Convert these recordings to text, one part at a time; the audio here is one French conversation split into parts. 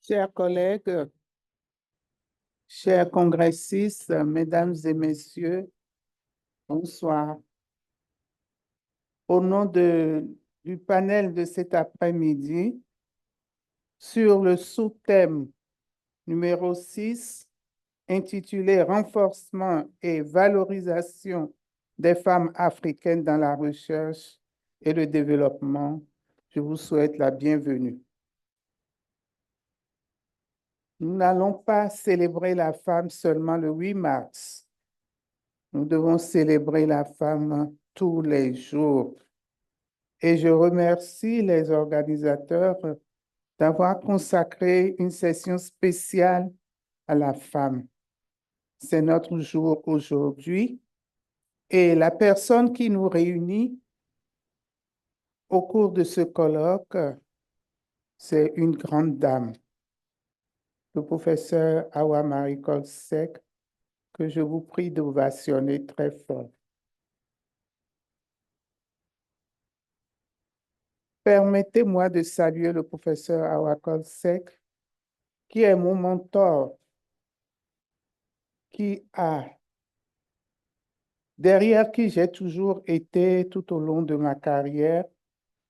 Chers collègues, chers congressistes, mesdames et messieurs, bonsoir. Au nom du panel de cet après-midi, sur le sous-thème numéro 6, intitulé Renforcement et valorisation des femmes africaines dans la recherche et le développement, je vous souhaite la bienvenue. Nous n'allons pas célébrer la femme seulement le 8 mars. Nous devons célébrer la femme tous les jours. Et je remercie les organisateurs d'avoir consacré une session spéciale à la femme. C'est notre jour aujourd'hui. Et la personne qui nous réunit au cours de ce colloque, c'est une grande dame, le professeur Awa Marie Kolsek, que je vous prie d'ovationner très fort. Permettez-moi de saluer le professeur Awa Kolsek, qui est mon mentor, derrière qui j'ai toujours été tout au long de ma carrière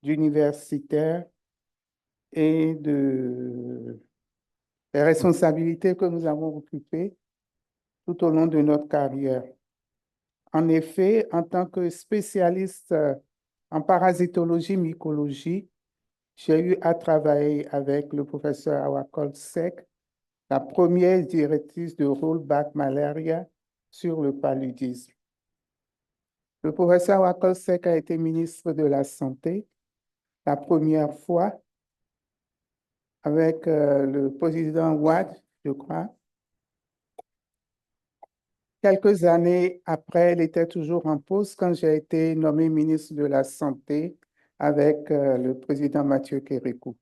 d'universitaire et des responsabilités que nous avons occupées tout au long de notre carrière. En effet, en tant que spécialiste en parasitologie, mycologie, j'ai eu à travailler avec le professeur Awa Kolsek, la première directrice de Rollback Malaria sur le paludisme. Le professeur Awa Kolsek a été ministre de la Santé la première fois avec le président Wade, je crois. Quelques années après, elle était toujours en poste quand j'ai été nommé ministre de la Santé avec le président Mathieu Kérékou.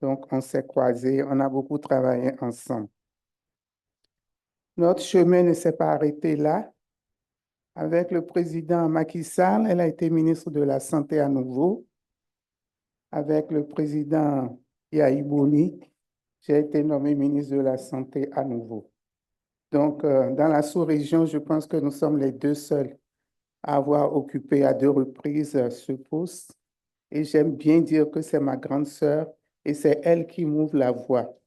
Donc, on s'est croisés, on a beaucoup travaillé ensemble. Notre chemin ne s'est pas arrêté là. Avec le président Macky Sall, elle a été ministre de la Santé à nouveau. Avec le président Yahi Boni, j'ai été nommé ministre de la Santé à nouveau. Donc, dans la sous-région, je pense que nous sommes les deux seuls à avoir occupé à 2 reprises ce poste. Et j'aime bien dire que c'est ma grande sœur et c'est elle qui m'ouvre la voie.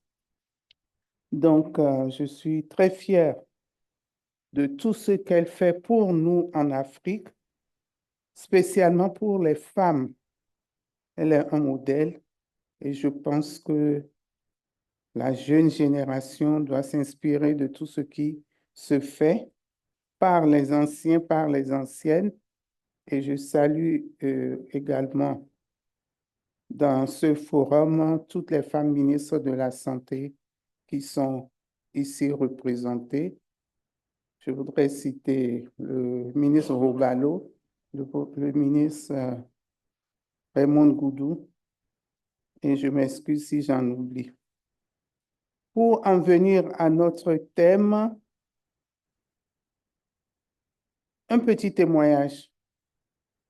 Donc, je suis très fière de tout ce qu'elle fait pour nous en Afrique, spécialement pour les femmes. Elle est un modèle et je pense que la jeune génération doit s'inspirer de tout ce qui se fait par les anciens, par les anciennes. Et je salue également dans ce forum toutes les femmes ministres de la Santé qui sont ici représentées. Je voudrais citer le ministre Robalo, le ministre Raymond Goudou, et je m'excuse si j'en oublie. Pour en venir à notre thème, un petit témoignage.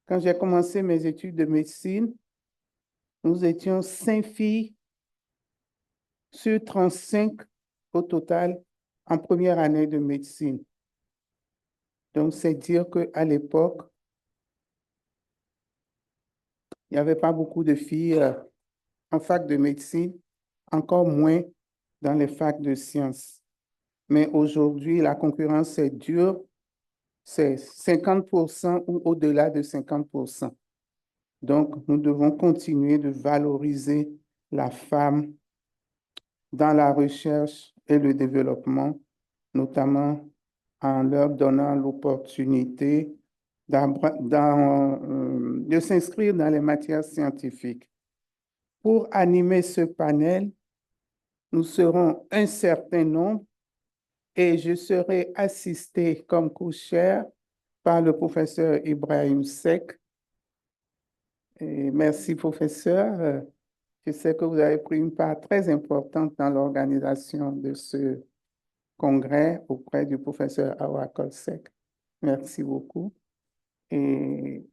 Quand j'ai commencé mes études de médecine, nous étions 5 filles sur 35 au total en première année de médecine. Donc, c'est dire qu'à l'époque, il n'y avait pas beaucoup de filles en fac de médecine, encore moins dans les facs de sciences. Mais aujourd'hui, la concurrence est dure, c'est 50% ou au-delà de 50%. Donc, nous devons continuer de valoriser la femme dans la recherche et le développement, notamment en leur donnant l'opportunité de s'inscrire dans les matières scientifiques. Pour animer ce panel, nous serons un certain nombre et je serai assisté comme co-chair par le professeur Ibrahim Seck. Et merci, professeur. Je sais que vous avez pris une part très importante dans l'organisation de ce congrès auprès du professeur Awa Kolsek. Merci beaucoup. Et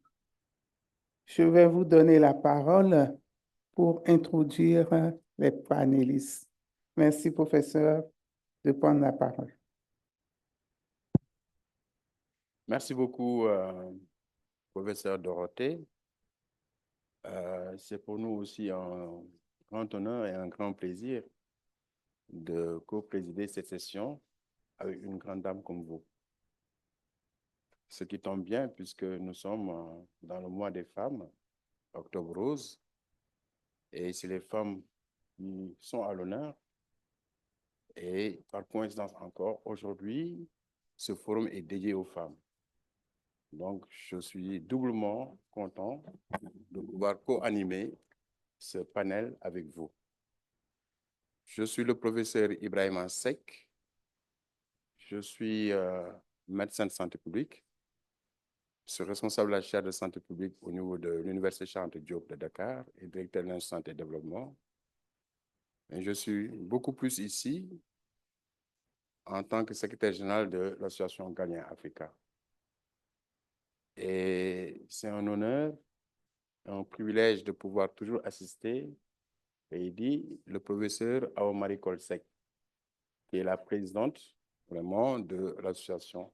je vais vous donner la parole pour introduire les panélistes. Merci, professeur, de prendre la parole. Merci beaucoup, professeur Dorothée. C'est pour nous aussi un grand honneur et un grand plaisir de co-présider cette session avec une grande dame comme vous. Ce qui tombe bien puisque nous sommes dans le mois des femmes, Octobre Rose, et c'est les femmes qui sont à l'honneur. Et par coïncidence encore, aujourd'hui, ce forum est dédié aux femmes. Donc, je suis doublement content de pouvoir co-animer ce panel avec vous. Je suis le professeur Ibrahima Seck. Je suis médecin de santé publique. Je suis responsable de la chaire de santé publique au niveau de l'Université Cheikh Anta Diop de Dakar et directeur de l'Institut Santé et Développement. Et je suis beaucoup plus ici en tant que secrétaire général de l'association Galien Africa. Et c'est un honneur, un privilège de pouvoir toujours assister, et il dit, le professeur Awa-Marie Coll Seck, qui est la présidente vraiment de l'association,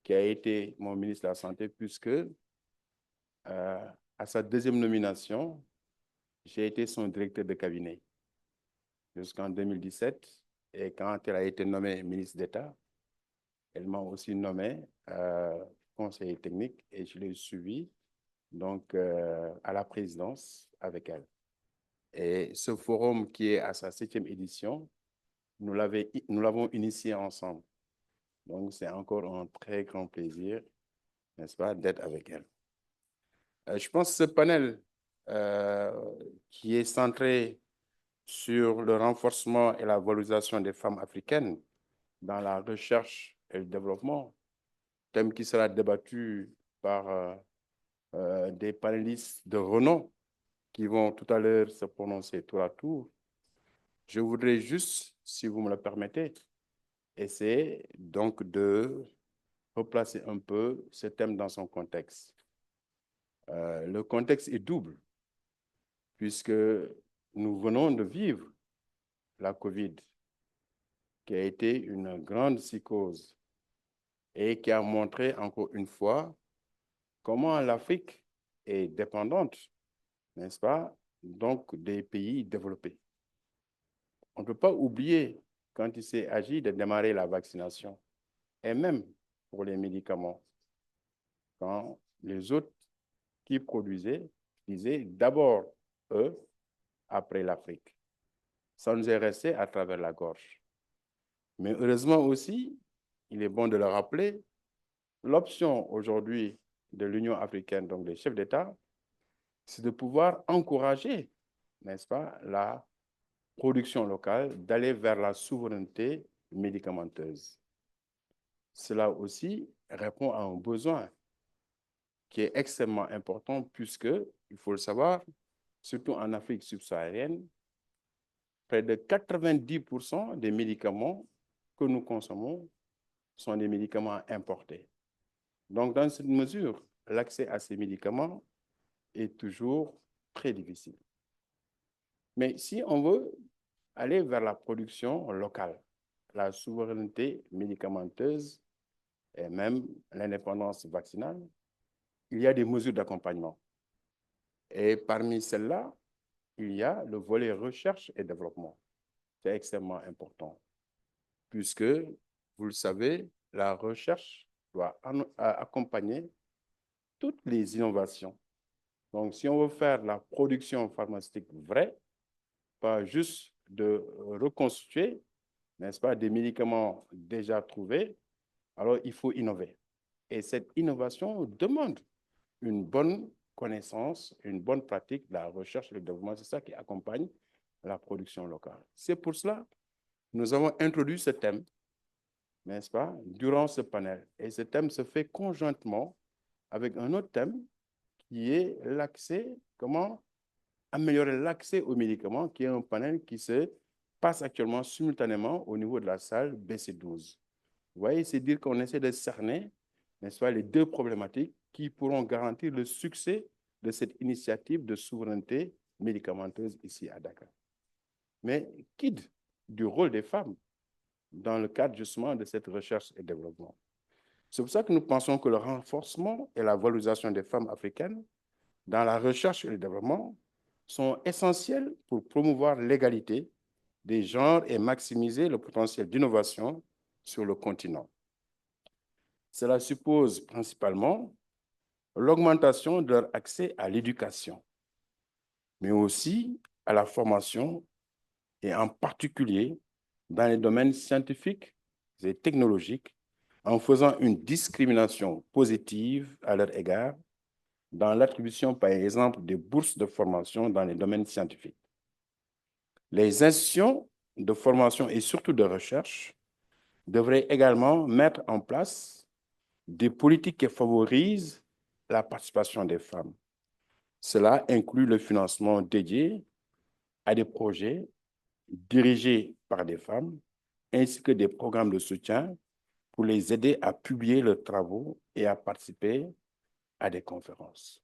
qui a été mon ministre de la Santé, puisque à sa deuxième nomination, j'ai été son directeur de cabinet jusqu'en 2017. Et quand elle a été nommée ministre d'État, elle m'a aussi nommé conseiller technique et je l'ai suivi donc, à la présidence avec elle. Et ce forum qui est à sa 7e édition, nous l'avons initié ensemble. Donc, c'est encore un très grand plaisir, n'est-ce pas, d'être avec elle. Je pense que ce panel qui est centré sur le renforcement et la valorisation des femmes africaines dans la recherche et le développement, thème qui sera débattu par des panélistes de renom qui vont tout à l'heure se prononcer tour à tour. Je voudrais juste, si vous me le permettez, essayer donc de replacer un peu ce thème dans son contexte. Le contexte est double, puisque nous venons de vivre la COVID, qui a été une grande psychose et qui a montré encore une fois comment l'Afrique est dépendante, n'est-ce pas, donc des pays développés. On ne peut pas oublier quand il s'est agi de démarrer la vaccination, et même pour les médicaments, quand les autres qui produisaient disaient d'abord eux, après l'Afrique. Ça nous est resté à travers la gorge. Mais heureusement aussi, il est bon de le rappeler, l'option aujourd'hui de l'Union africaine, donc des chefs d'État, c'est de pouvoir encourager, n'est-ce pas, la production locale, d'aller vers la souveraineté médicamenteuse. Cela aussi répond à un besoin qui est extrêmement important puisque, il faut le savoir, surtout en Afrique subsaharienne, près de 90% des médicaments que nous consommons sont des médicaments importés. Donc, dans cette mesure, l'accès à ces médicaments est toujours très difficile. Mais si on veut aller vers la production locale, la souveraineté médicamenteuse et même l'indépendance vaccinale, il y a des mesures d'accompagnement. Et parmi celles-là, il y a le volet recherche et développement. C'est extrêmement important, puisque, vous le savez, la recherche doit accompagner toutes les innovations. Donc, si on veut faire la production pharmaceutique vraie, pas juste de reconstituer, n'est-ce pas, des médicaments déjà trouvés, alors il faut innover. Et cette innovation demande une bonne connaissance, une bonne pratique de la recherche et le développement. C'est ça qui accompagne la production locale. C'est pour cela que nous avons introduit ce thème, n'est-ce pas, durant ce panel. Et ce thème se fait conjointement avec un autre thème qui est l'accès, comment améliorer l'accès aux médicaments, qui est un panel qui se passe actuellement simultanément au niveau de la salle BC12. Vous voyez, c'est dire qu'on essaie de cerner, n'est-ce pas, les deux problématiques qui pourront garantir le succès de cette initiative de souveraineté médicamenteuse ici à Dakar. Mais du rôle des femmes dans le cadre justement de cette recherche et développement. C'est pour ça que nous pensons que le renforcement et la valorisation des femmes africaines dans la recherche et le développement sont essentiels pour promouvoir l'égalité des genres et maximiser le potentiel d'innovation sur le continent. Cela suppose principalement l'augmentation de leur accès à l'éducation, mais aussi à la formation et en particulier dans les domaines scientifiques et technologiques en faisant une discrimination positive à leur égard dans l'attribution, par exemple, des bourses de formation dans les domaines scientifiques. Les institutions de formation et surtout de recherche devraient également mettre en place des politiques qui favorisent la participation des femmes. Cela inclut le financement dédié à des projets dirigés par des femmes, ainsi que des programmes de soutien pour les aider à publier leurs travaux et à participer à des conférences.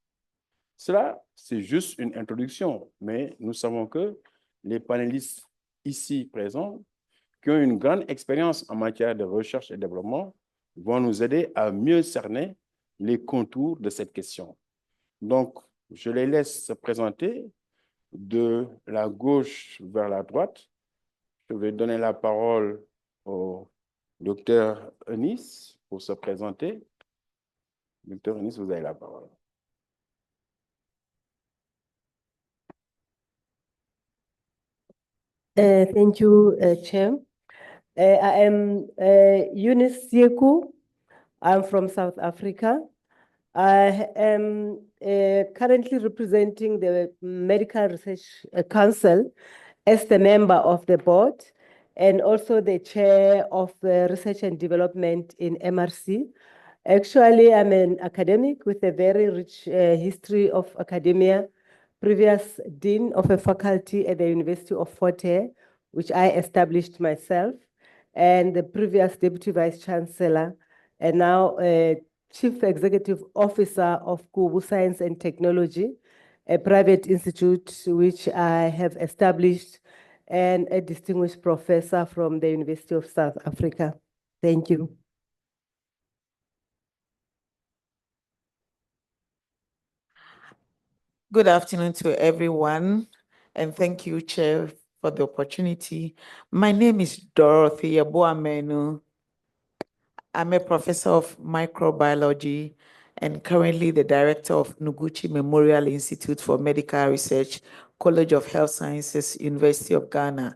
Cela, c'est juste une introduction, mais nous savons que les panélistes ici présents, qui ont une grande expérience en matière de recherche et développement, vont nous aider à mieux cerner les contours de cette question. Donc, je les laisse se présenter de la gauche vers la droite. Je vais donner la parole au docteur Eunice pour se présenter. Docteur Eunice, vous avez la parole. Thank you, Chair. I am Eunice Sieku. I'm from South Africa. I am currently representing the Medical Research Council as the member of the board and also the chair of research and development in MRC. Actually, I'm an academic with a very rich history of academia, previous dean of a faculty at the University of Fort Hare, which I established myself, and the previous deputy vice chancellor, and now chief executive officer of Kubu Science and Technology, a private institute which I have established, and a distinguished professor from the University of South Africa. Thank you. Good afternoon to everyone, and thank you, Chair, for the opportunity. My name is Dorothy Yabuamenu. I'm a professor of microbiology and currently the director of Noguchi Memorial Institute for Medical Research, College of Health Sciences, University of Ghana.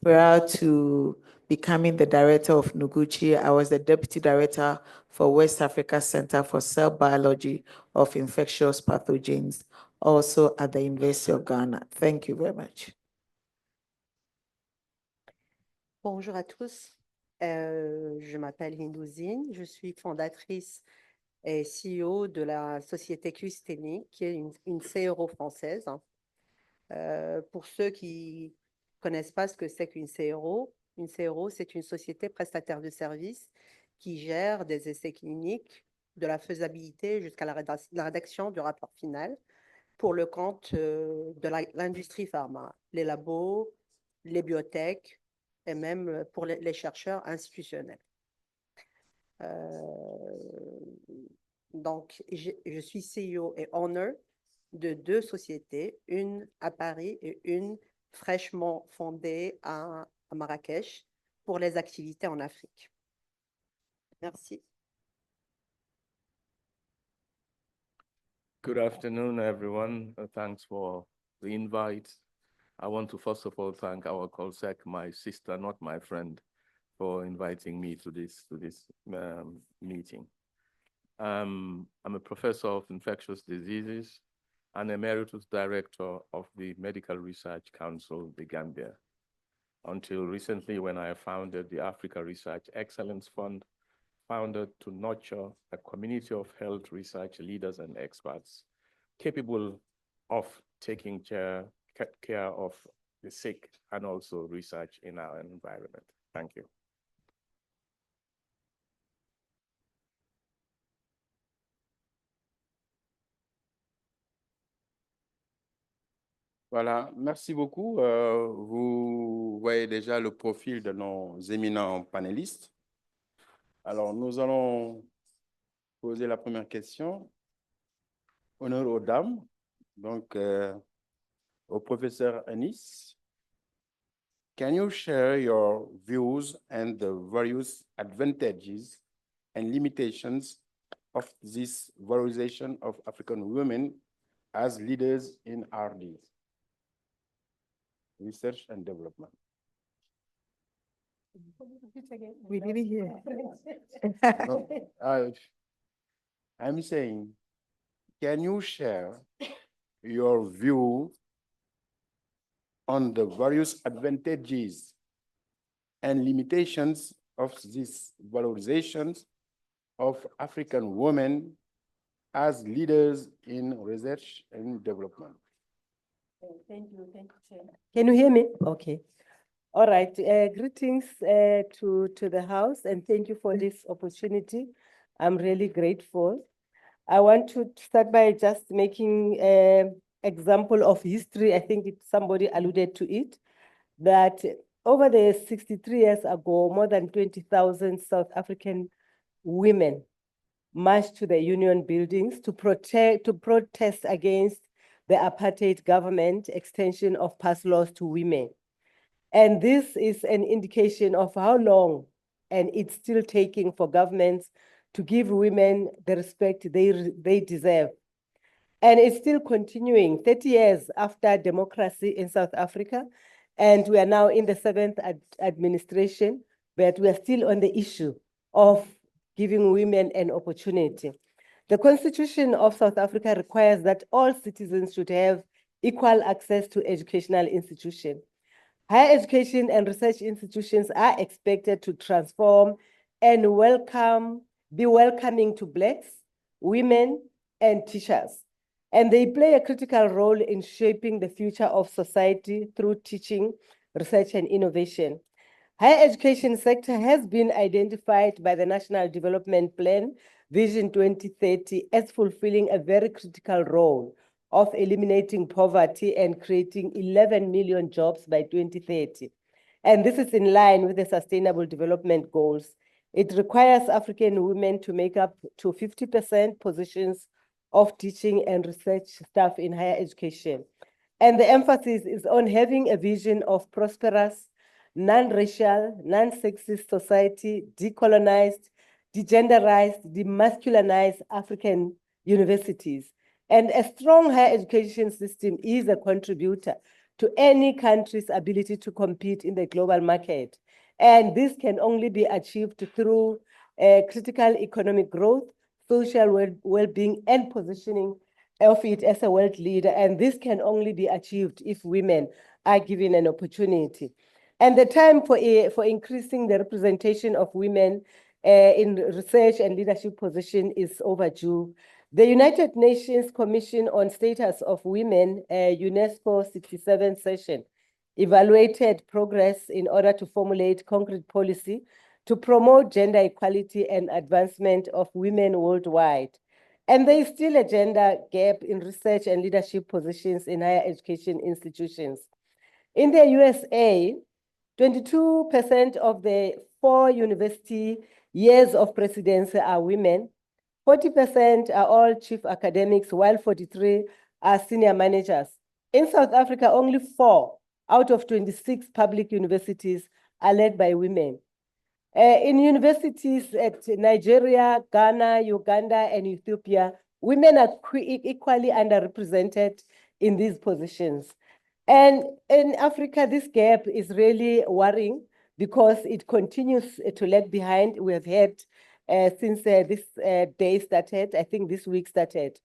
Prior to becoming the director of Noguchi, I was the deputy director for West Africa Center for Cell Biology of Infectious Pathogens, also at the University of Ghana. Thank you very much. Bonjour à tous, je m'appelle Hindouzine, je suis fondatrice et CEO de la société Custeni, qui est une CRO française. Pour ceux qui ne connaissent pas ce que c'est qu'une CRO, c'est une société prestataire de services qui gère des essais cliniques, de la faisabilité jusqu'à la rédaction du rapport final pour le compte de l'industrie pharma, les labos, les biotech et même pour les chercheurs institutionnels. Donc, je suis CEO et owner de deux sociétés, une à Paris et une fraîchement fondée à Marrakech pour les activités en Afrique. Merci. Good afternoon, everyone. Thanks for the invite. I want to first of all thank our COLSEC, my sister, not my friend, for inviting me to this meeting. I'm a professor of infectious diseases and emeritus director of the Medical Research Council, the Gambia, until recently when I founded the Africa Research Excellence Fund, founded to nurture a community of health research leaders and experts capable of taking care of the sick and also research in our environment. Thank you. Voilà, merci beaucoup. Vous voyez déjà le profil de nos éminents panélistes. Alors, nous allons poser la première question. Honneur aux dames. Donc, au professeur Anis. Can you share your views and the various advantages and limitations of this valorization of African women as leaders in RD, research and development? We didn't hear. No, I'm saying, can you share your view on the various advantages and limitations of these valorizations of African women as leaders in research and development? Thank you, Chair. Can you hear me? Okay. All right, greetings to the House, and thank you for this opportunity. I'm really grateful. I want to start by just making an example of history. I think somebody alluded to it, that over the 63 years ago, more than 20,000 South African women marched to the union buildings to protest against the apartheid government extension of past laws to women. And this is an indication of how long, and it's still taking for governments to give women the respect they deserve. And it's still continuing 30 years after democracy in South Africa. And we are now in the 7th administration, but we are still on the issue of giving women an opportunity. The Constitution of South Africa requires that all citizens should have equal access to educational institutions. Higher education and research institutions are expected to transform and be welcoming to Blacks, women, and teachers. And they play a critical role in shaping the future of society through teaching, research, and innovation. Higher education sector has been identified by the National Development Plan, Vision 2030, as fulfilling a very critical role of eliminating poverty and creating 11 million jobs by 2030. And this is in line with the Sustainable Development Goals. It requires African women to make up to 50% positions of teaching and research staff in higher education. And the emphasis is on having a vision of prosperous, non-racial, non-sexist society, decolonized, degenderized, demasculinized African universities. And a strong higher education system is a contributor to any country's ability to compete in the global market. And this can only be achieved through critical economic growth, social well-being, and positioning of it as a world leader. And this can only be achieved if women are given an opportunity. And the time for increasing the representation of women in research and leadership position is overdue. The United Nations Commission on Status of Women, UNESCO 67th session, evaluated progress in order to formulate concrete policy to promote gender equality and advancement of women worldwide. And there is still a gender gap in research and leadership positions in higher education institutions. In the USA, 22% of the 4 university years of presidency are women. 40% are all chief academics, while 43 are senior managers. In South Africa, only 4 out of 26 public universities are led by women. In universities at Nigeria, Ghana, Uganda, and Ethiopia, women are equally underrepresented in these positions. And in Africa, this gap is really worrying because it continues to lag behind. We have had since this day started, I think this week started.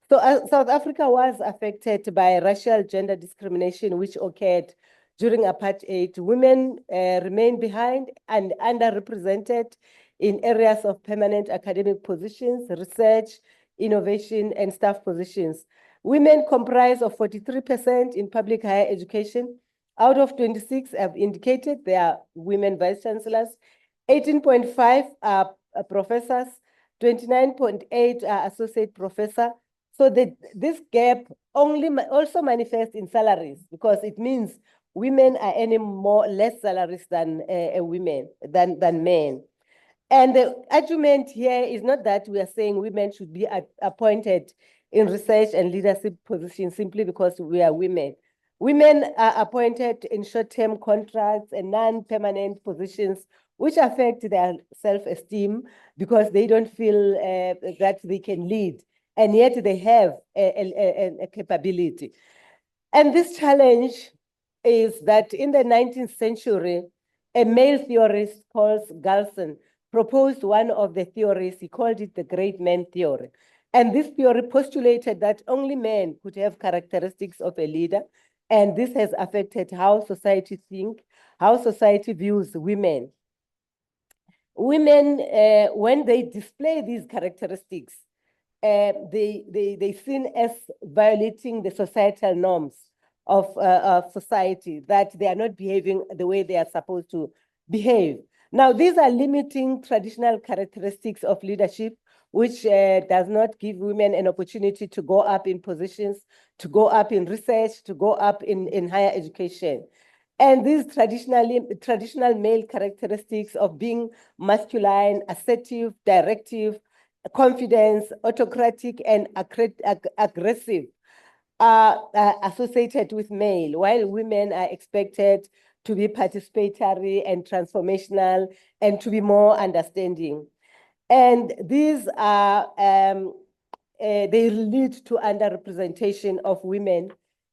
So South Africa was affected by racial gender discrimination, which occurred during apartheid. Women remain behind and underrepresented in areas of permanent academic positions, research, innovation, and staff positions. Women comprise of 43% in public higher education. Out of 26 have indicated they are women vice chancellors. 18.5 are professors, 29.8 are associate professor, So this gap also manifests in salaries, because it means women are earning less salaries than women, than men. And the argument here is not that we are saying women should be appointed in research and leadership positions simply because we are women. Women are appointed in short-term contracts and non-permanent positions, which affect their self-esteem because they don't feel that they can lead, and yet they have a capability. And this challenge is that in the 19th century, a male theorist called Galson proposed one of the theories. He called it the great man theory. And this theory postulated that only men could have characteristics of a leader. And this has affected how society thinks, how society views women. Women, when they display these characteristics, they seen as violating the societal norms of society, that they are not behaving the way they are supposed to behave. Now, these are limiting traditional characteristics of leadership, which does not give women an opportunity to go up in positions, to go up in research, to go up in higher education. And these traditional male characteristics of being masculine, assertive, directive, confidence, autocratic, and aggressive are associated with male, while women are expected to be participatory and transformational and to be more understanding. And these are, they lead to underrepresentation of women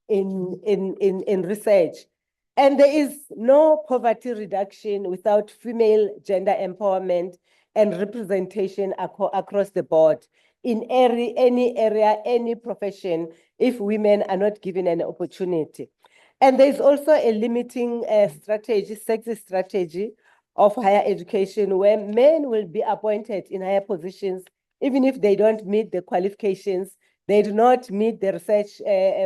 in research. And there is no poverty reduction without female gender empowerment and representation across the board in any area, any profession, if women are not given an opportunity. And there's also a limiting strategy, sexist strategy of higher education, where men will be appointed in higher positions, even if they don't meet the qualifications, they do not meet the research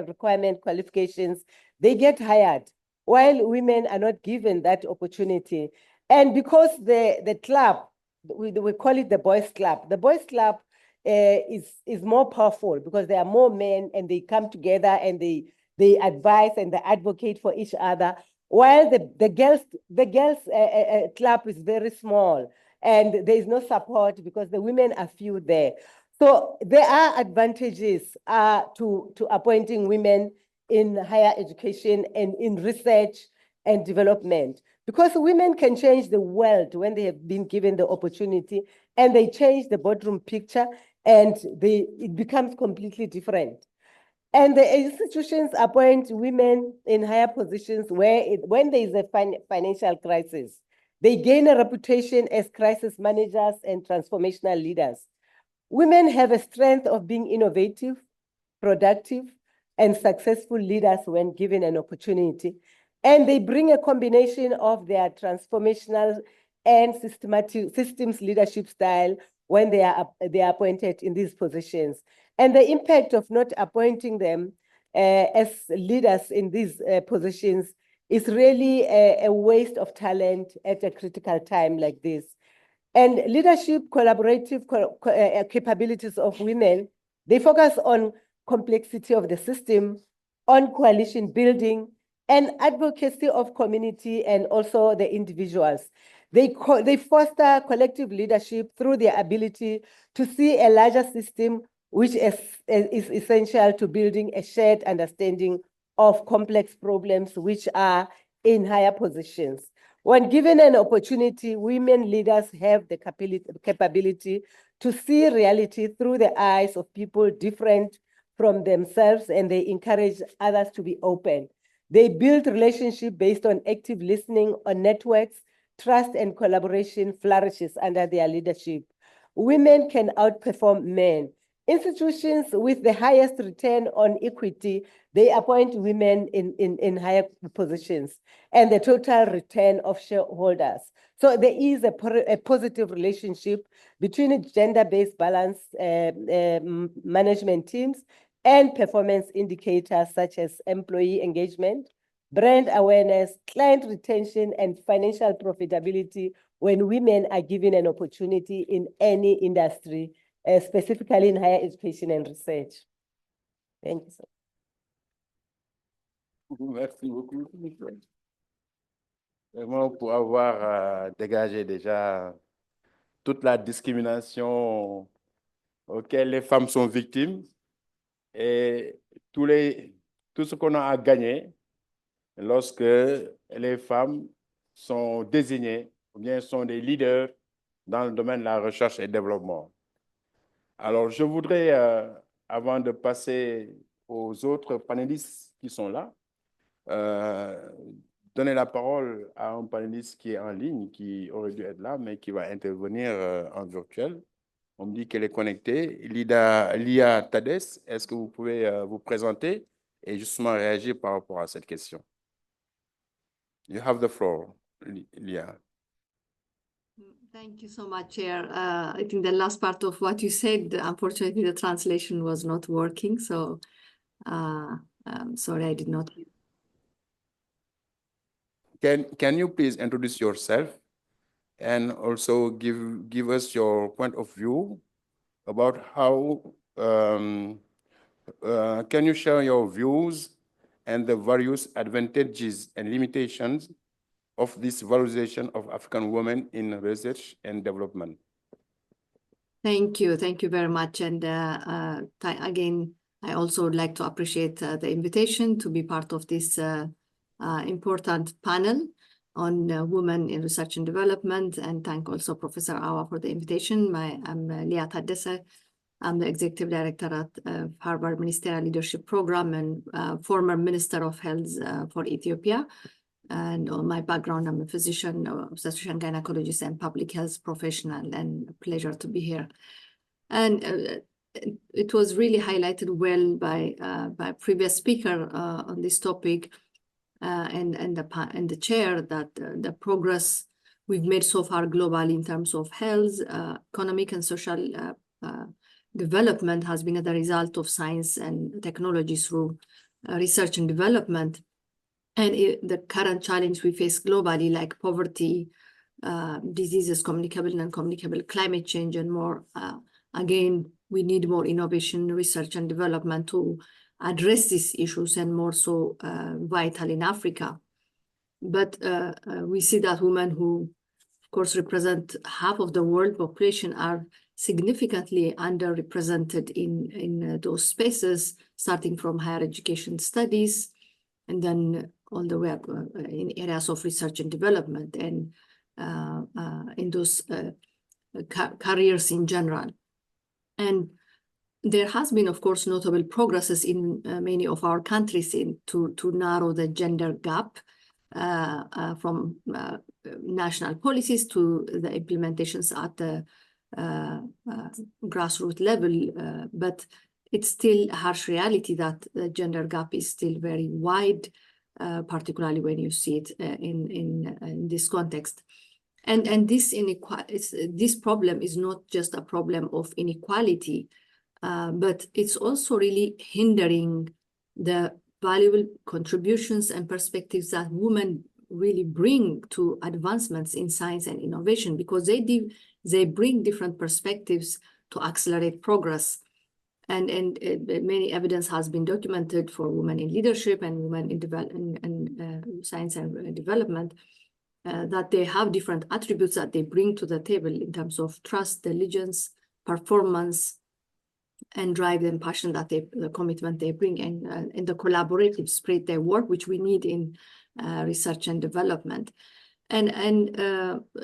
requirement qualifications, they get hired, while women are not given that opportunity. And because the club, we call it the boys club. The boys club is more powerful because there are more men and they come together and they advise and they advocate for each other, while the girls club is very small and there is no support because the women are few there. So there are advantages to appointing women in higher education and in research and development, because women can change the world when they have been given the opportunity, and they change the boardroom picture, and it becomes completely different. And the institutions appoint women in higher positions when there is a financial crisis, they gain a reputation as crisis managers and transformational leaders. Women have a strength of being innovative, productive, and successful leaders when given an opportunity. And they bring a combination of their transformational and systems leadership style when they are appointed in these positions. And the impact of not appointing them as leaders in these positions is really a waste of talent at a critical time like this. And leadership collaborative capabilities of women, they focus on complexity of the system, on coalition building, and advocacy of community and also the individuals. They foster collective leadership through their ability to see a larger system, which is essential to building a shared understanding of complex problems which are in higher positions. When given an opportunity, women leaders have the capability to see reality through the eyes of people different from themselves, and they encourage others to be open. They build relationships based on active listening, on networks. Trust and collaboration flourishes under their leadership. Women can outperform men. Institutions with the highest return on equity, they appoint women in higher positions, and the total return of shareholders. So there is a positive relationship between gender-based balance management teams and performance indicators such as employee engagement, brand awareness, client retention, and financial profitability when women are given an opportunity in any industry, specifically in higher education and research. Thank you, sir. Merci beaucoup. Vraiment pour avoir dégagé déjà toute la discrimination auxquelles les femmes sont victimes et tout ce qu'on a à gagner lorsque les femmes sont désignées ou bien sont des leaders dans le domaine de la recherche et développement. Alors, je voudrais, avant de passer aux autres panélistes qui sont là, donner la parole à un panéliste qui est en ligne, qui aurait dû être là, mais qui va intervenir en virtuel. On me dit qu'elle est connectée. Lia Tades, est-ce que vous pouvez vous présenter et justement réagir par rapport à cette question? You have the floor, Lia. Thank you so much, Chair. I think the last part of what you said, unfortunately, the translation was not working. So I'm sorry, I did not. Can you please introduce yourself and also give us your point of view about how, can you share your views and the various advantages and limitations of this valorization of African women in research and development? Thank you very much. And again, I also would like to appreciate the invitation to be part of this important panel on women in research and development, and thank also Professor Awa for the invitation. I'm Lia Tadesse. I'm the Executive Director at Harvard Ministerial Leadership Program and former Minister of Health for Ethiopia. And on my background, I'm a physician, obstetrician, gynecologist, and public health professional, and a pleasure to be here. And it was really highlighted well by previous speaker on this topic and the chair that the progress we've made so far globally in terms of health, economic and social development has been as a result of science and technology through research and development. And the current challenge we face globally, like poverty, diseases, communicable and non-communicable, climate change, and more, again, we need more innovation, research, and development to address these issues, and more so vital in Africa. But we see that women who, of course, represent half of the world population are significantly underrepresented in those spaces, starting from higher education studies, and then all the way up in areas of research and development, and in those careers in general. And there has been, of course, notable progresses in many of our countries to narrow the gender gap from national policies to the implementations at the grassroots level. But it's still a harsh reality that the gender gap is still very wide, particularly when you see it in this context. And this problem is not just a problem of inequality, but it's also really hindering the valuable contributions and perspectives that women really bring to advancements in science and innovation, because they bring different perspectives to accelerate progress. And many evidence has been documented for women in leadership and women in science and development, that they have different attributes that they bring to the table in terms of trust, diligence, performance, and drive and passion that the commitment they bring, and in the collaborative spirit they work, which we need in research and development. And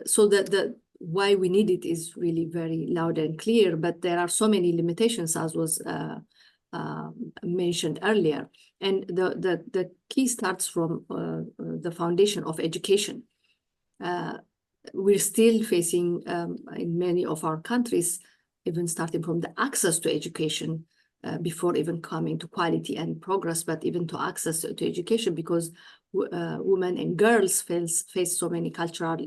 so the why we need it is really very loud and clear, but there are so many limitations, as was mentioned earlier. And the key starts from the foundation of education. We're still facing in many of our countries, even starting from the access to education before even coming to quality and progress, but even to access to education, because women and girls face so many cultural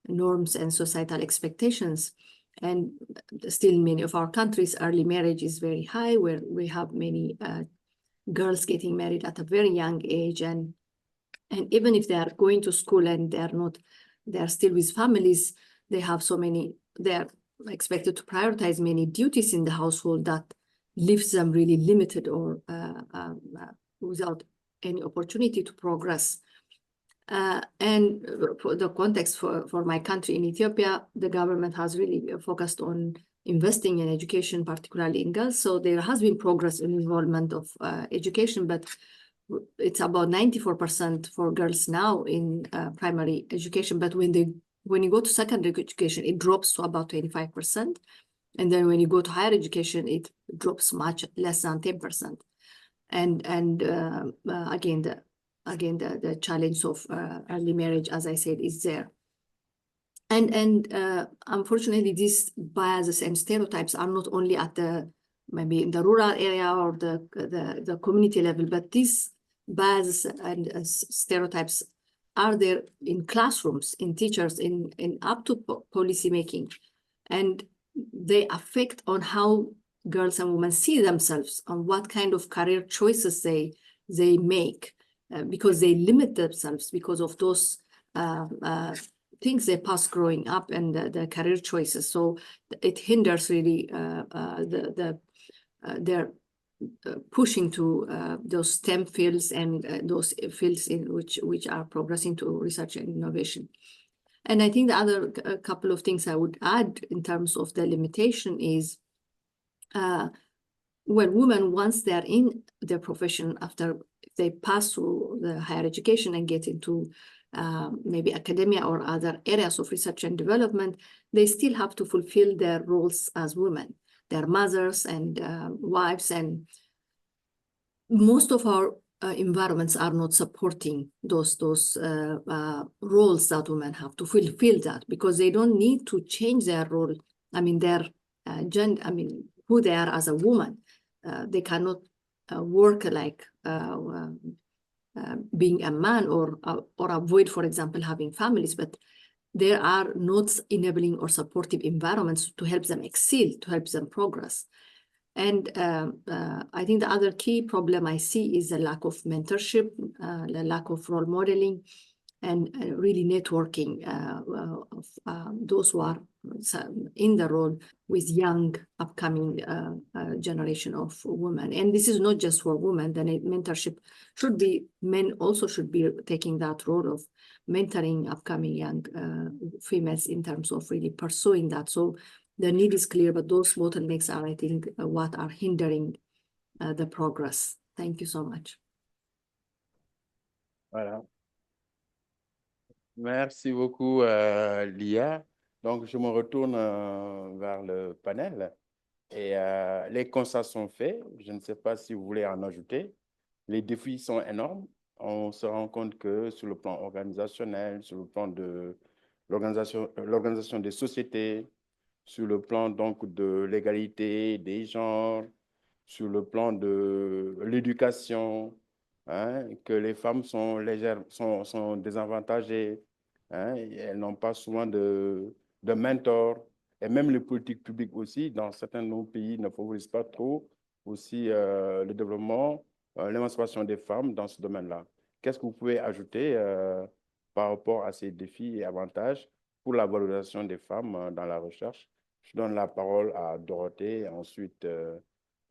norms and societal expectations. And still in many of our countries, early marriage is very high, where we have many girls getting married at a very young age. And even if they are going to school and they are still with families, they are expected to prioritize many duties in the household that leaves them really limited or without any opportunity to progress. And for the context for my country in Ethiopia, the government has really focused on investing in education, particularly in girls. So there has been progress in involvement of education, but it's about 94% for girls now in primary education. But when you go to secondary education, it drops to about 25%. And then when you go to higher education, it drops much less than 10%. And again, the challenge of early marriage, as I said, is there. And unfortunately, these biases and stereotypes are not only at maybe in the rural area or the community level, but these biases and stereotypes are there in classrooms, in teachers, in up to policy making, and they affect on how girls and women see themselves, on what kind of career choices they make, because they limit themselves because of those things they pass growing up and the career choices. So it hinders really their pushing to those STEM fields and those fields in which are progressing to research and innovation. And I think the other couple of things I would add in terms of the limitation is when women, once they're in their profession, after they pass through the higher education and get into maybe academia or other areas of research and development, they still have to fulfill their roles as women. They're mothers and wives, and most of our environments are not supporting those roles that women have to fulfill that, because they don't need to change their role. I mean, their gender, I mean, who they are as a woman. They cannot work like being a man or avoid, for example, having families, but there are not enabling or supportive environments to help them excel, to help them progress. And I think the other key problem I see is the lack of mentorship, the lack of role modeling, and really networking of those who are in the role with young upcoming generation of women. And this is not just for women. The mentorship should be, men also should be taking that role of mentoring upcoming young females in terms of really pursuing that. So the need is clear, but those bottlenecks are, I think, what are hindering the progress. Thank you so much. Voilà. Merci beaucoup, Lia. Donc, je me retourne vers le panel. Et les constats sont faits. Je ne sais pas si vous voulez en ajouter. Les défis sont énormes. On se rend compte que sur le plan organisationnel, sur le plan de l'organisation des sociétés, sur le plan donc de l'égalité des genres, sur le plan de l'éducation, hein, que les femmes sont légères, sont désavantagées, hein, elles n'ont pas souvent de mentors, et même les politiques publiques aussi, dans certains de nos pays, ne favorisent pas trop aussi le développement, l'émancipation des femmes dans ce domaine-là. Qu'est-ce que vous pouvez ajouter par rapport à ces défis et avantages pour la valorisation des femmes dans la recherche? Je donne la parole à Dorothée, ensuite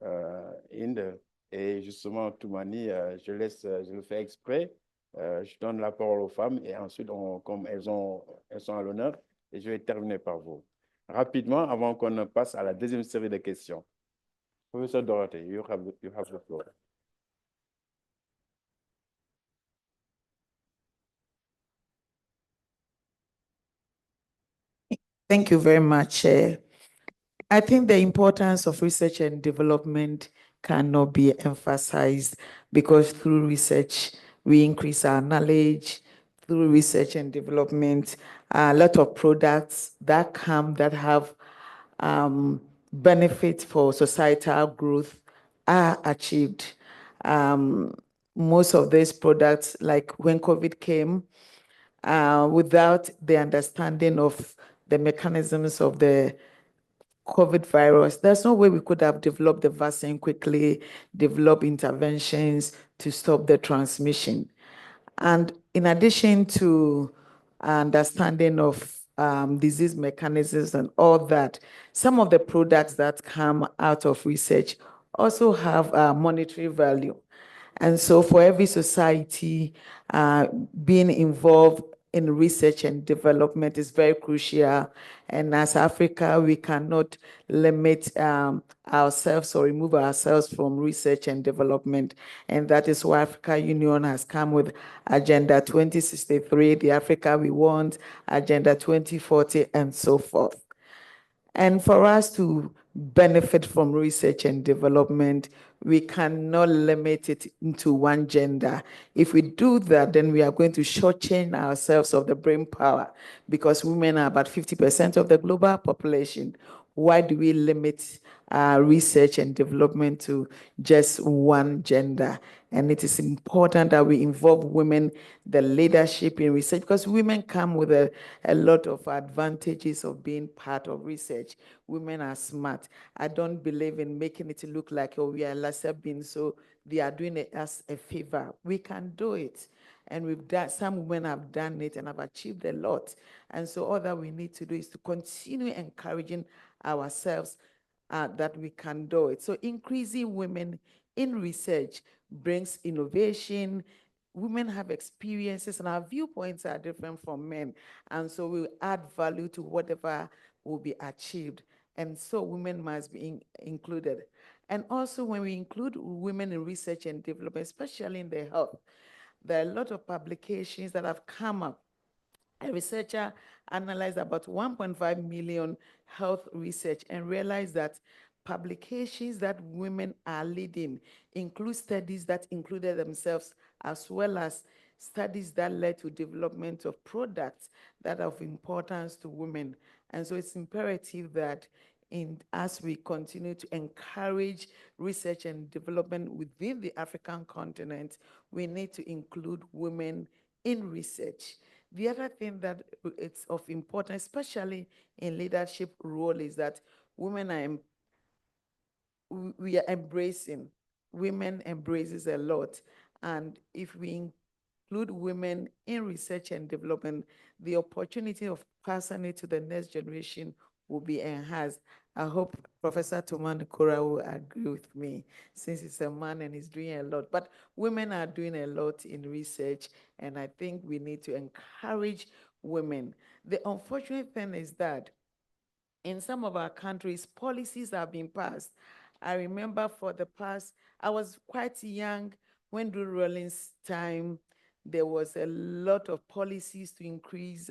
Inde, et justement Toumani, je le fais exprès, je donne la parole aux femmes et ensuite, comme elles sont à l'honneur, et je vais terminer par vous. Rapidement, avant qu'on ne passe à la deuxième série de questions. Professeur Dorothée, you have the floor. Thank you very much. I think the importance of research and development cannot be emphasized, because through research, we increase our knowledge. Through research and development, a lot of products that come that have benefit for societal growth are achieved. Most of these products, like when COVID came, without the understanding of the mechanisms of the COVID virus, there's no way we could have developed the vaccine quickly, develop interventions to stop the transmission. And in addition to understanding of disease mechanisms and all that, some of the products that come out of research also have monetary value. And so for every society, being involved in research and development is very crucial. And as Africa, we cannot limit ourselves or remove ourselves from research and development. And that is why Africa Union has come with Agenda 2063, the Africa we want, Agenda 2040, and so forth. And for us to benefit from research and development, we cannot limit it into one gender. If we do that, then we are going to shortchange ourselves of the brain power, because women are about 50% of the global population. Why do we limit research and development to just one gender? And it is important that we involve women, the leadership in research, because women come with a lot of advantages of being part of research. Women are smart. I don't believe in making it look like, oh, we are lesser being, so they are doing us a favor. We can do it. And we've done, some women have done it and have achieved a lot. And so all that we need to do is to continue encouraging ourselves that we can do it. So increasing women in research brings innovation. Women have experiences and our viewpoints are different from men. And so we add value to whatever will be achieved. And so women must be included. And also when we include women in research and development, especially in the health, there are a lot of publications that have come up. A researcher analyzed about 1.5 million health research and realized that publications that women are leading include studies that included themselves, as well as studies that led to development of products that are of importance to women. And so it's imperative that as we continue to encourage research and development within the African continent, we need to include women in research. The other thing that it's of importance, especially in leadership role, is that women are we are embracing. Women embraces a lot. And if we include women in research and development, the opportunity of passing it to the next generation will be enhanced. I hope Professor Touma Nkoura will agree with me, since he's a man and he's doing a lot. But women are doing a lot in research, and I think we need to encourage women. The unfortunate thing is that in some of our countries, policies have been passed. I remember for the past, I was quite young when Drew Rollins' time, there was a lot of policies to increase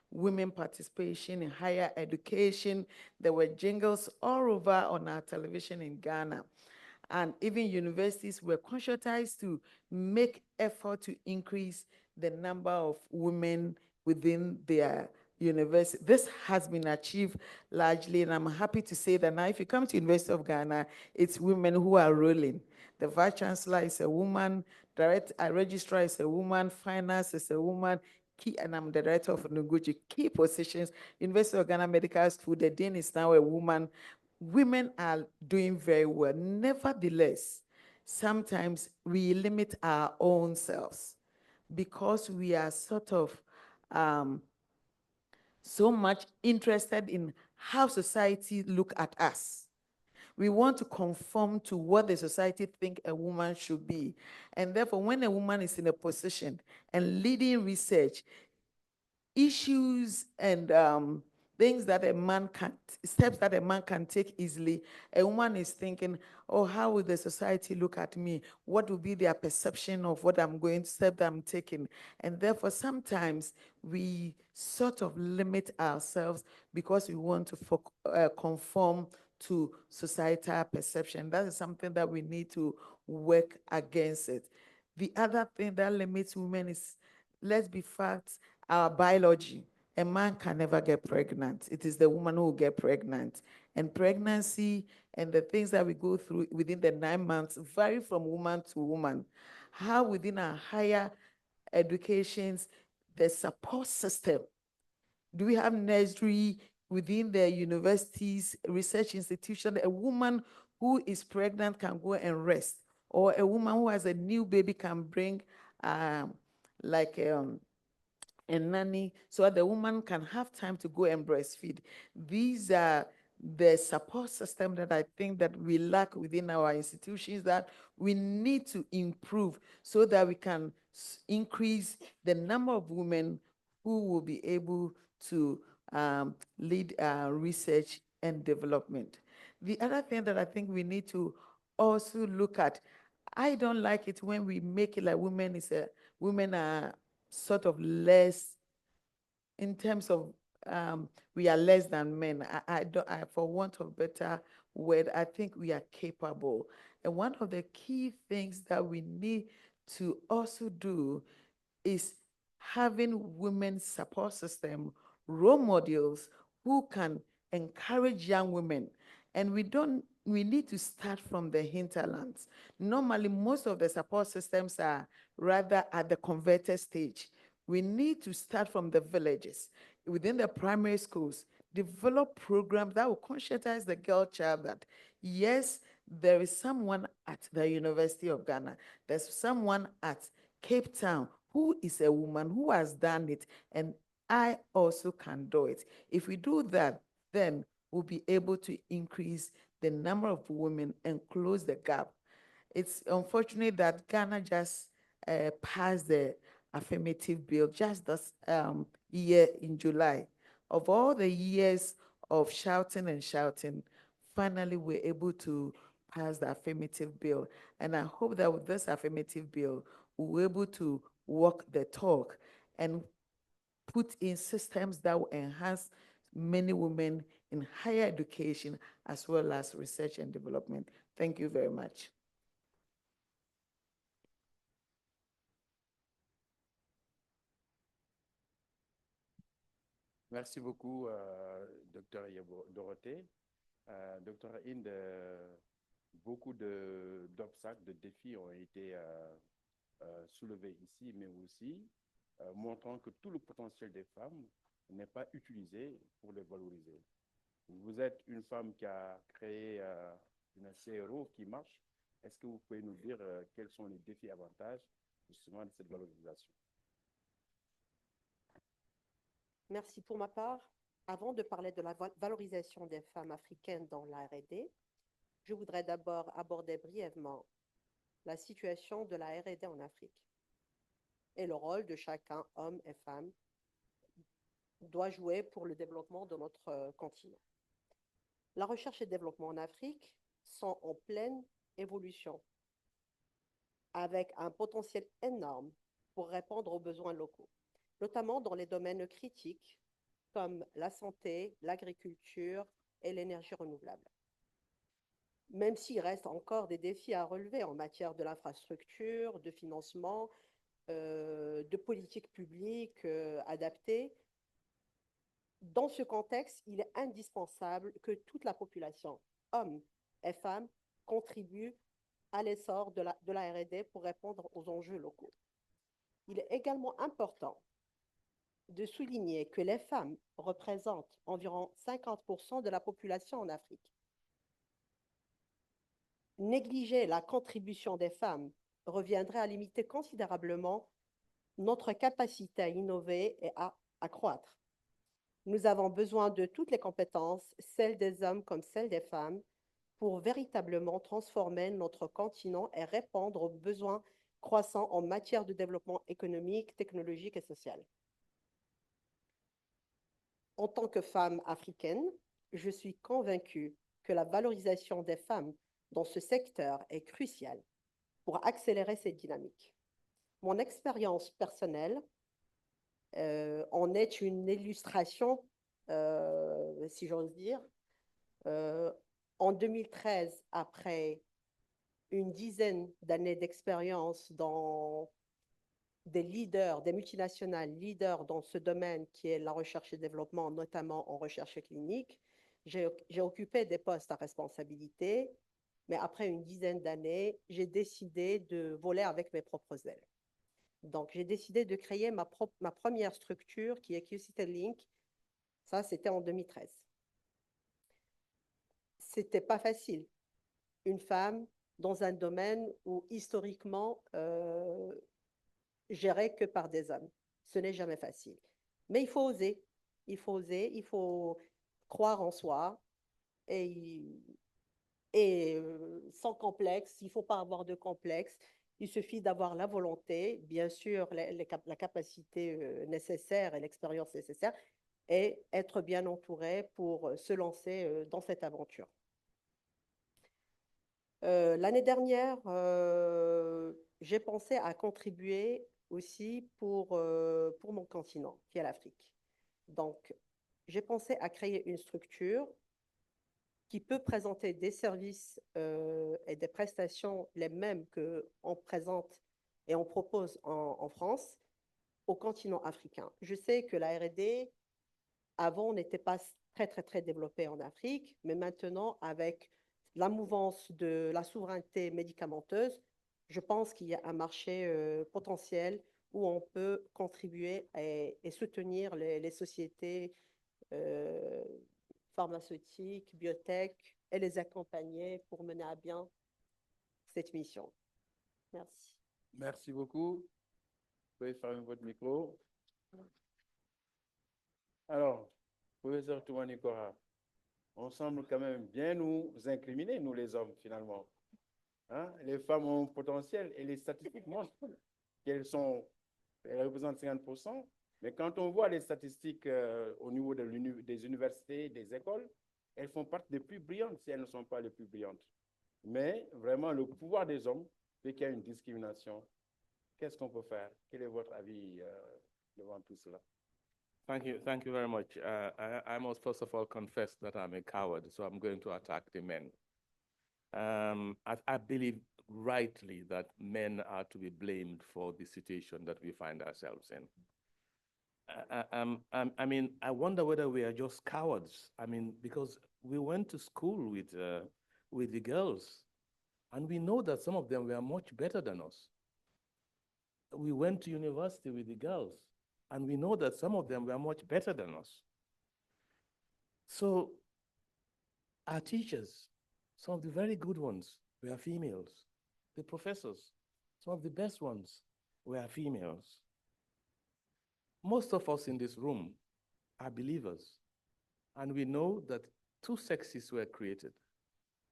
women participation in higher education. There were jingles all over on our television in Ghana. And even universities were conscientized to make effort to increase the number of women within their university. This has been achieved largely, and I'm happy to say that now if you come to University of Ghana, it's women who are ruling. The Vice Chancellor is a woman, Registrar is a woman, Finance is a woman, and I'm the Director of Noguchi, key positions. University of Ghana Medical School, the Dean is now a woman. Women are doing very well. Nevertheless, sometimes we limit our own selves because we are sort of so much interested in how society look at us. We want to conform to what the society think a woman should be. And therefore, when a woman is in a position and leading research, issues and things that a man can, steps that a man can take easily, a woman is thinking, oh, how will the society look at me? What will be their perception of what I'm going to, step that I'm taking? And therefore, sometimes we sort of limit ourselves because we want to conform to societal perception. That is something that we need to work against it. The other thing that limits women is, let's be facts, our biology. A man can never get pregnant. It is the woman who will get pregnant. And pregnancy and the things that we go through within the 9 months vary from woman to woman. How within our higher educations, the support system, do we have nursery within the universities, research institution? A woman who is pregnant can go and rest, or a woman who has a new baby can bring a nanny so that the woman can have time to go and breastfeed. These are the support system that I think that we lack within our institutions that we need to improve so that we can increase the number of women who will be able to lead research and development. The other thing that I think we need to also look at, I don't like it when we make it like women are sort of less in terms of we are less than men. For want of better word, I think we are capable. And one of the key things that we need to also do is having women's support system, role models who can encourage young women. And we need to start from the hinterlands. Normally, most of the support systems are rather at the converted stage. We need to start from the villages, within the primary schools, develop programs that will conscientize the girl child that, yes, there is someone at the University of Ghana, there's someone at Cape Town who is a woman who has done it, and I also can do it. If we do that, then we'll be able to increase the number of women and close the gap. It's unfortunate that Ghana just passed the affirmative bill just this year in July. Of all the years of shouting and shouting, finally we're able to pass the affirmative bill. And I hope that with this affirmative bill, we're able to walk the talk and put in systems that will enhance many women in higher education as well as research and development. Thank you very much. Merci beaucoup, Dr. Dorothée. Dr. Inde, beaucoup d'obstacles, de défis ont été soulevés ici, mais aussi montrant que tout le potentiel des femmes n'est pas utilisé pour les valoriser. Vous êtes une femme qui a créé une CRO qui marche. Est-ce que vous pouvez nous dire quels sont les défis et avantages justement de cette valorisation? Merci pour ma part. Avant de parler de la valorisation des femmes africaines dans la R&D, je voudrais d'abord aborder brièvement la situation de la R&D en Afrique et le rôle de chacun, homme et femme, doit jouer pour le développement de notre continent. La recherche et le développement en Afrique sont en pleine évolution, avec un potentiel énorme pour répondre aux besoins locaux, notamment dans les domaines critiques comme la santé, l'agriculture et l'énergie renouvelable. Même s'il reste encore des défis à relever en matière de l'infrastructure, de financement, de politique publique adaptée, dans ce contexte, il est indispensable que toute la population, hommes et femmes, contribue à l'essor de la R&D pour répondre aux enjeux locaux. Il est également important de souligner que les femmes représentent environ 50% de la population en Afrique. Négliger la contribution des femmes reviendrait à limiter considérablement notre capacité à innover et à accroître. Nous avons besoin de toutes les compétences, celles des hommes comme celles des femmes, pour véritablement transformer notre continent et répondre aux besoins croissants en matière de développement économique, technologique et social. En tant que femme africaine, je suis convaincue que la valorisation des femmes dans ce secteur est cruciale pour accélérer cette dynamique. Mon expérience personnelle en est une illustration, si j'ose dire. En 2013, après une dizaine d'années d'expérience dans des leaders, des multinationales leaders dans ce domaine qui est la recherche et développement, notamment en recherche clinique, j'ai occupé des postes à responsabilité, mais après une dizaine d'années, j'ai décidé de voler avec mes propres ailes. Donc, j'ai décidé de créer ma première structure qui est QCT Link. Ça, c'était en 2013. C'était pas facile. Une femme dans un domaine où historiquement géré que par des hommes. Ce n'est jamais facile. Mais il faut oser. Il faut oser, il faut croire en soi sans complexe. Il ne faut pas avoir de complexe. Il suffit d'avoir la volonté, bien sûr, la capacité nécessaire et l'expérience nécessaire, et être bien entouré pour se lancer dans cette aventure. L'année dernière, j'ai pensé à contribuer aussi pour mon continent, qui est l'Afrique. Donc, j'ai pensé à créer une structure qui peut présenter des services et des prestations les mêmes qu'on présente et on propose en France au continent africain. Je sais que la R&D, avant, n'était pas très développée en Afrique, mais maintenant, avec la mouvance de la souveraineté médicamenteuse, je pense qu'il y a un marché potentiel où on peut contribuer et soutenir les sociétés pharmaceutiques, biotech, et les accompagner pour mener à bien cette mission. Merci. Merci beaucoup. Vous pouvez fermer votre micro. Alors, professeur Toumani Kora, on semble quand même bien nous incriminer, nous les hommes, finalement. Hein? Les femmes ont un potentiel et les statistiques montrent qu'elles représentent 50%. Mais quand on voit les statistiques au niveau des universités, des écoles, elles font partie des plus brillantes si elles ne sont pas les plus brillantes. Mais vraiment, le pouvoir des hommes fait qu'il y a une discrimination. Qu'est-ce qu'on peut faire? Quel est votre avis devant tout cela? Thank you very much. I must first of all confess that I'm a coward, so I'm going to attack the men. I believe rightly that men are to be blamed for the situation that we find ourselves in. I mean, I wonder whether we are just cowards. I mean, because we went to school with the girls, and we know that some of them were much better than us. We went to university with the girls, and we know that some of them were much better than us. So our teachers, some of the very good ones, were females. The professors, some of the best ones, were females. Most of us in this room are believers, and we know that two sexes were created,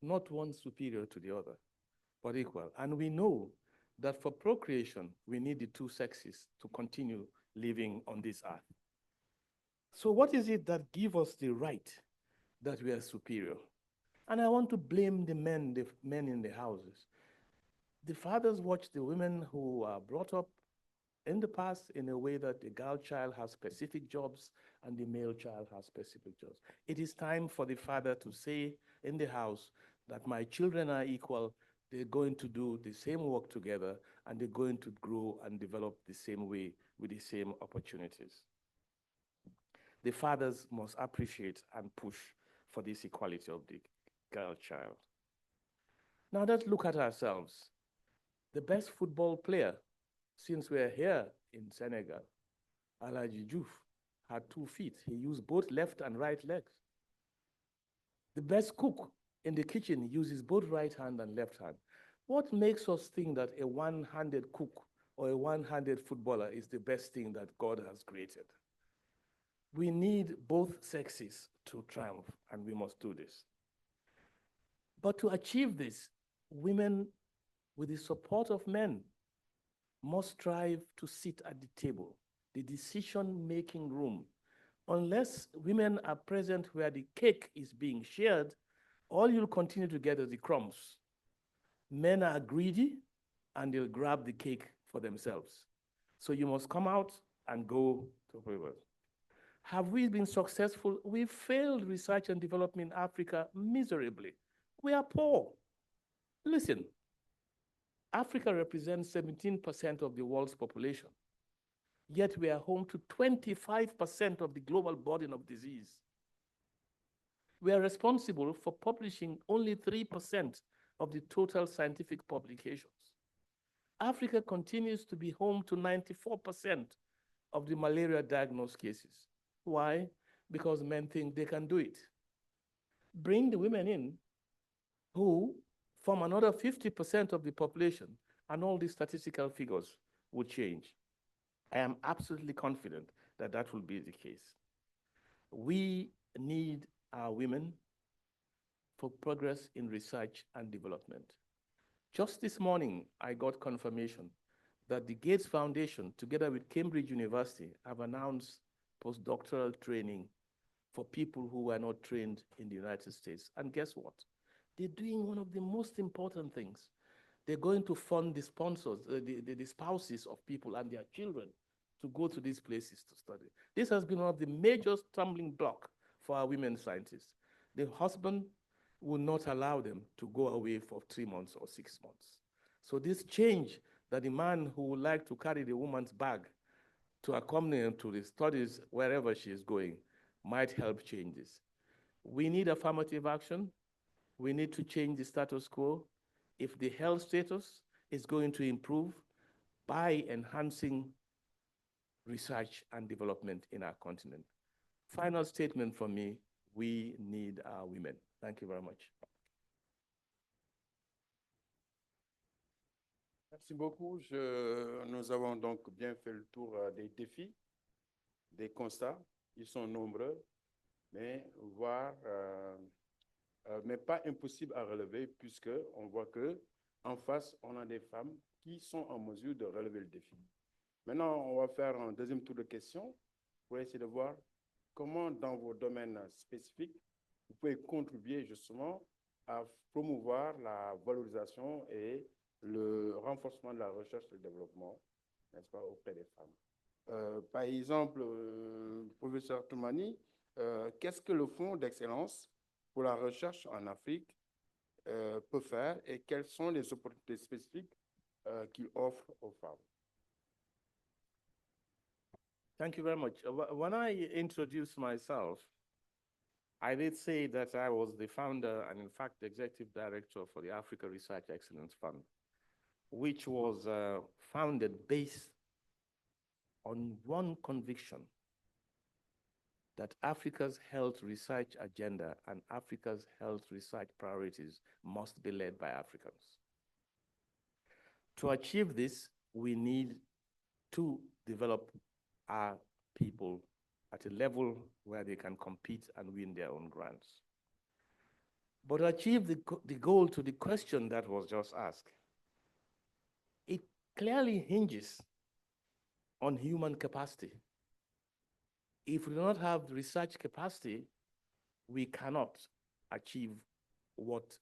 not one superior to the other, but equal. And we know that for procreation, we need the two sexes to continue living on this earth. So what is it that gives us the right that we are superior? And I want to blame the men in the houses. The fathers watch the women who are brought up in the past in a way that the girl child has specific jobs and the male child has specific jobs. It is time for the father to say in the house that my children are equal, they're going to do the same work together, and they're going to grow and develop the same way with the same opportunities. The fathers must appreciate and push for this equality of the girl child. Now let's look at ourselves. The best football player, since we're here in Senegal, Alaji Diouf, had 2 feet. He used both left and right legs. The best cook in the kitchen uses both right hand and left hand. What makes us think that a one-handed cook or a one-handed footballer is the best thing that God has created? We need both sexes to triumph, and we must do this. But to achieve this, women, with the support of men, must strive to sit at the table, the decision-making room. Unless women are present where the cake is being shared, all you'll continue to get is the crumbs. Men are greedy, and they'll grab the cake for themselves. So you must come out and go to whoever. Have we been successful? We've failed research and development in Africa miserably. We are poor. Listen, Africa represents 17% of the world's population, yet we are home to 25% of the global burden of disease. We are responsible for publishing only 3% of the total scientific publications. Africa continues to be home to 94% of the malaria diagnosed cases. Why? Because men think they can do it. Bring the women in who form another 50% of the population, and all these statistical figures will change. I am absolutely confident that that will be the case. We need our women for progress in research and development. Just this morning, I got confirmation that the Gates Foundation, together with Cambridge University, have announced postdoctoral training for people who were not trained in the United States. And guess what? They're doing one of the most important things. They're going to fund the sponsors, the spouses of people and their children to go to these places to study. This has been one of the major stumbling blocks for our women scientists. The husband will not allow them to go away for 3 months or 6 months. So this change that the man who would like to carry the woman's bag to accompany her to the studies wherever she is going might help change this. We need affirmative action. We need to change the status quo. If the health status is going to improve by enhancing research and development in our continent. Final statement from me, we need our women. Thank you very much. Merci beaucoup. Nous avons donc bien fait le tour des défis, des constats. Ils sont nombreux, mais mais pas impossible à relever, puisque on voit que en face, on a des femmes qui sont en mesure de relever le défi. Maintenant, on va faire un deuxième tour de questions pour essayer de voir comment, dans vos domaines spécifiques, vous pouvez contribuer justement à promouvoir la valorisation et le renforcement de la recherche et le développement, n'est-ce pas, auprès des femmes. Par exemple, professeur Toumani, qu'est-ce que le Fonds d'excellence pour la recherche en Afrique peut faire et quelles sont les opportunités spécifiques qu'il offre aux femmes? Thank you very much. When I introduced myself, I did say that I was the founder and, in fact, the executive director for the Africa Research Excellence Fund, which was founded based on one conviction, that Africa's health research agenda and Africa's health research priorities must be led by Africans. To achieve this, we need to develop our people at a level where they can compete and win their own grants. But to achieve the goal to the question that was just asked, it clearly hinges on human capacity. If we do not have research capacity, we cannot achieve what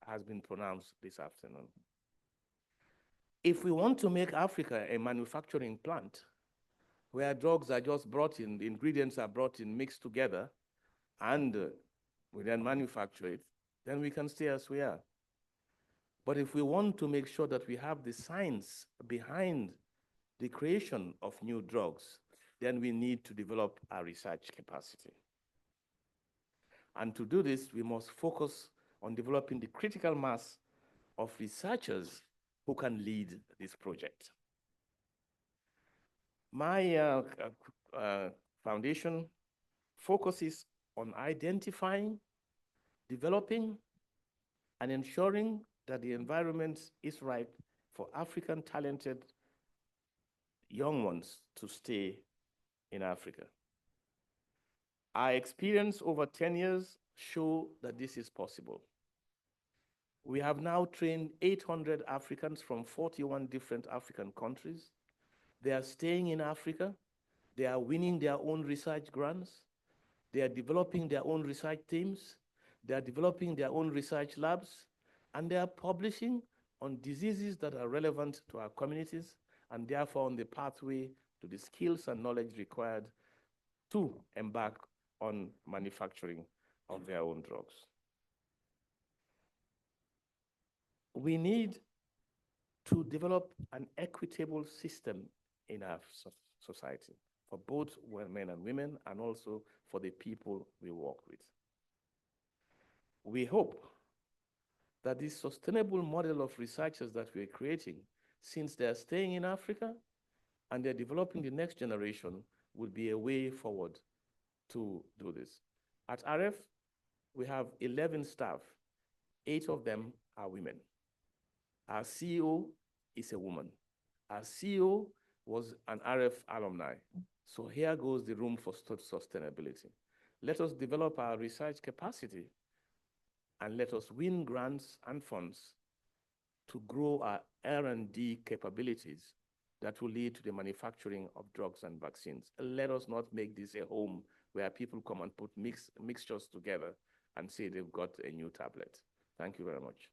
has been pronounced this afternoon. If we want to make Africa a manufacturing plant, where drugs are just brought in, the ingredients are brought in, mixed together, and we then manufacture it, then we can stay as we are. But if we want to make sure that we have the science behind the creation of new drugs, then we need to develop our research capacity. And to do this, we must focus on developing the critical mass of researchers who can lead this project. My foundation focuses on identifying, developing, and ensuring that the environment is ripe for African talented young ones to stay in Africa. Our experience over 10 years show that this is possible. We have now trained 800 Africans from 41 different African countries. They are staying in Africa. They are winning their own research grants. They are developing their own research teams. They are developing their own research labs. And they are publishing on diseases that are relevant to our communities and therefore on the pathway to the skills and knowledge required to embark on manufacturing of their own drugs. We need to develop an equitable system in our society for both men and women and also for the people we work with. We hope that this sustainable model of researchers that we're creating, since they're staying in Africa and they're developing the next generation, will be a way forward to do this. At RF, we have 11 staff. 8 of them are women. Our CEO is a woman. Our CEO was an RF alumni. So here goes the room for sustainability. Let us develop our research capacity and let us win grants and funds to grow our R&D capabilities that will lead to the manufacturing of drugs and vaccines. Let us not make this a home where people come and put mixtures together and say they've got a new tablet. Thank you very much.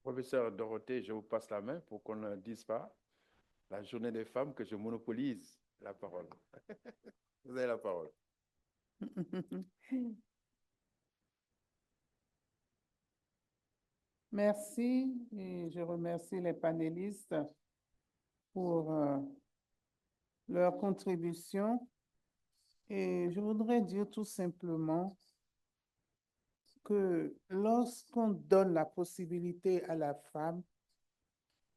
Professeur Dorothée, je vous passe la main pour qu'on ne dise pas la journée des femmes que je monopolise la parole. Vous avez la parole. Merci et je remercie les panélistes pour leur contribution. Et je voudrais dire tout simplement que lorsqu'on donne la possibilité à la femme,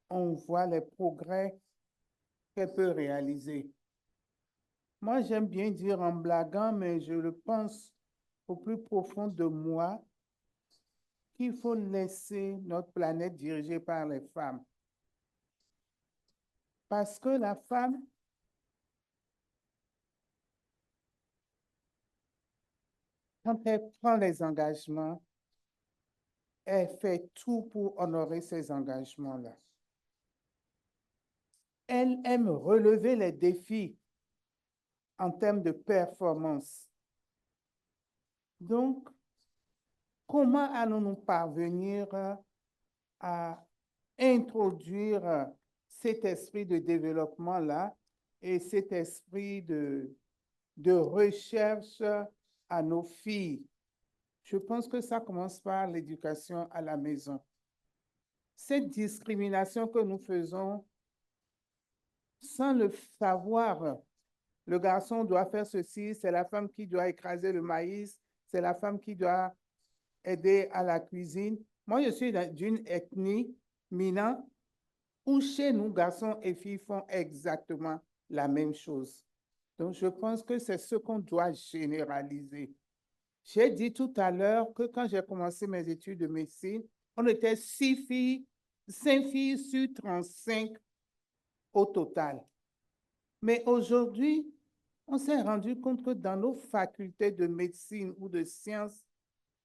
on voit les progrès qu'elle peut réaliser. Moi, j'aime bien dire en blaguant, mais je le pense au plus profond de moi, qu'il faut laisser notre planète dirigée par les femmes. Parce que la femme, quand elle prend les engagements, elle fait tout pour honorer ces engagements-là. Elle aime relever les défis en termes de performance. Donc, comment allons-nous parvenir à introduire cet esprit de développement-là et cet esprit de recherche à nos filles? Je pense que ça commence par l'éducation à la maison. Cette discrimination que nous faisons, sans le savoir, le garçon doit faire ceci, c'est la femme qui doit écraser le maïs, c'est la femme qui doit aider à la cuisine. Moi, je suis d'une ethnie, Mina, où chez nous, garçons et filles font exactement la même chose. Donc, je pense que c'est ce qu'on doit généraliser. J'ai dit tout à l'heure que quand j'ai commencé mes études de médecine, on était 5 filles sur 35 au total. Mais aujourd'hui, on s'est rendu compte que dans nos facultés de médecine ou de sciences,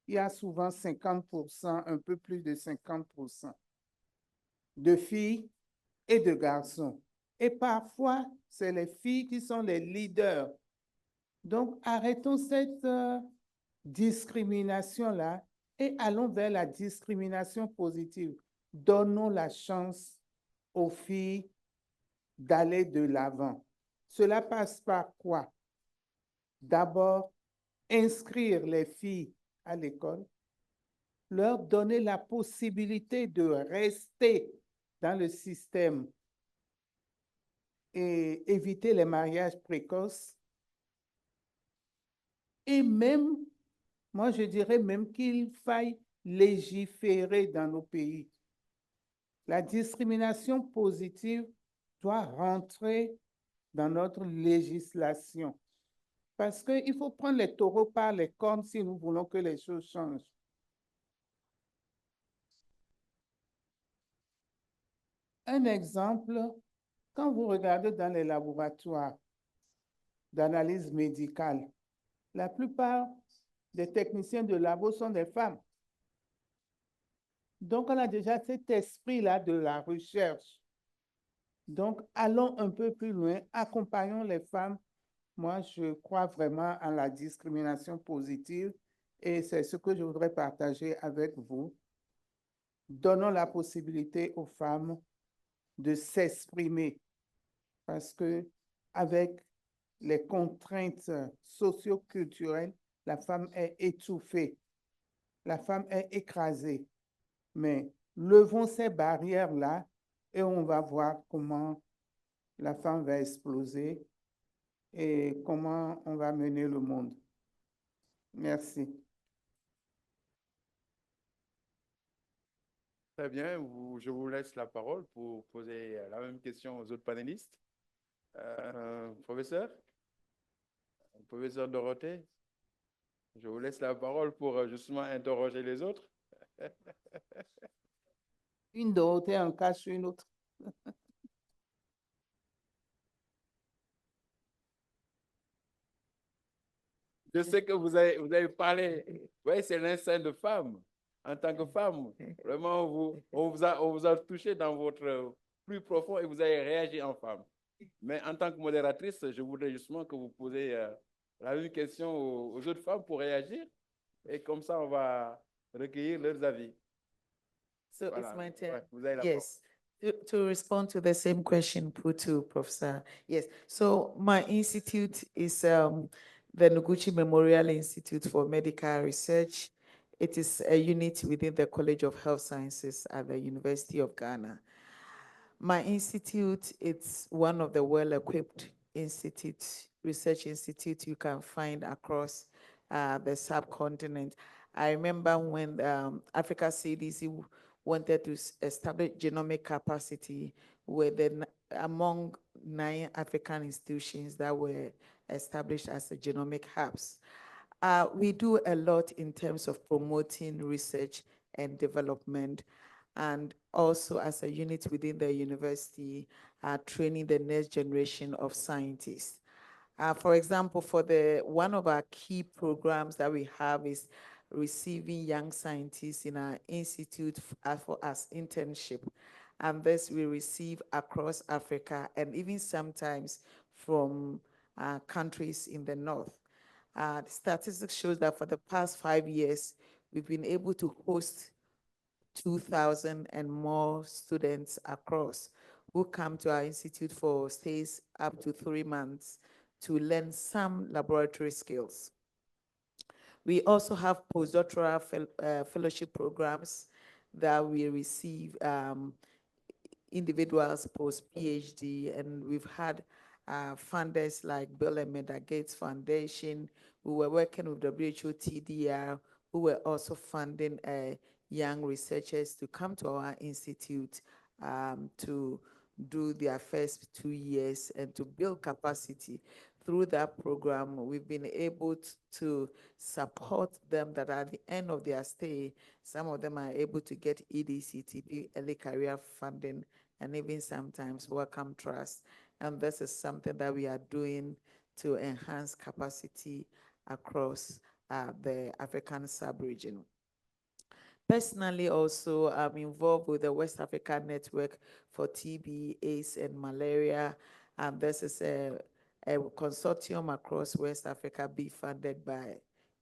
il y a souvent 50%, un peu plus de 50% de filles et de garçons. Et parfois, c'est les filles qui sont les leaders. Donc, arrêtons cette discrimination-là et allons vers la discrimination positive. Donnons la chance aux filles d'aller de l'avant. Cela passe par quoi? D'abord, inscrire les filles à l'école, leur donner la possibilité de rester dans le système et éviter les mariages précoces. Et même, moi je dirais même qu'il faille légiférer dans nos pays. La discrimination positive doit rentrer dans notre législation. Parce qu'il faut prendre les taureaux par les cornes si nous voulons que les choses changent. Un exemple, quand vous regardez dans les laboratoires d'analyse médicale, la plupart des techniciens de labo sont des femmes. Donc, on a déjà cet esprit-là de la recherche. Donc, allons un peu plus loin, accompagnons les femmes. Moi, je crois vraiment en la discrimination positive et c'est ce que je voudrais partager avec vous. Donnons la possibilité aux femmes de s'exprimer parce que avec les contraintes socio-culturelles, la femme est étouffée, la femme est écrasée. Mais levons ces barrières-là et on va voir comment la femme va exploser et comment on va mener le monde. Merci. Très bien, je vous laisse la parole pour poser la même question aux autres panélistes. Professeur Dorothée, je vous laisse la parole pour justement interroger les autres. Une Dorothée en cache une autre. Je sais que vous avez parlé, oui, c'est l'instinct de femme. En tant que femme, vraiment, on vous a touché dans votre plus profond et vous avez réagi en femme. Mais en tant que modératrice, je voudrais justement que vous posiez la même question aux autres femmes pour réagir. Et comme ça, on va recueillir leurs avis. So Voilà. it's my turn. Ouais, vous avez la Yes, to respond to the same question put to Professor. Yes, so my institute is the Noguchi Memorial Institute for Medical Research. It is a unit within the College of Health Sciences at the University of Ghana. My institute, it's one of the well-equipped research institutes you can find across the subcontinent. I remember when Africa CDC wanted to establish genomic capacity among 9 African institutions that were established as the genomic hubs. We do a lot in terms of promoting research and development, and also as a unit within the university, training the next generation of scientists. For example, one of our key programs that we have is receiving young scientists in our institute as internship. And this we receive across Africa and even sometimes from countries in the north. The statistics shows that for the past 5 years, we've been able to host 2,000 and more students across who come to our institute for stays up to 3 months to learn some laboratory skills. We also have postdoctoral fellowship programs that we receive individuals post-PhD, and we've had funders like Bill and Melinda Gates Foundation, who were working with WHO TDR, who were also funding young researchers to come to our institute to do their first 2 years and to build capacity. Through that program, we've been able to support them that at the end of their stay, some of them are able to get EDCTP, early career funding, and even sometimes Wellcome Trust. And this is something that we are doing to enhance capacity across the African sub-region. Personally, also, I'm involved with the West Africa Network for TB, AIDS, and Malaria. And this is a consortium across West Africa being funded by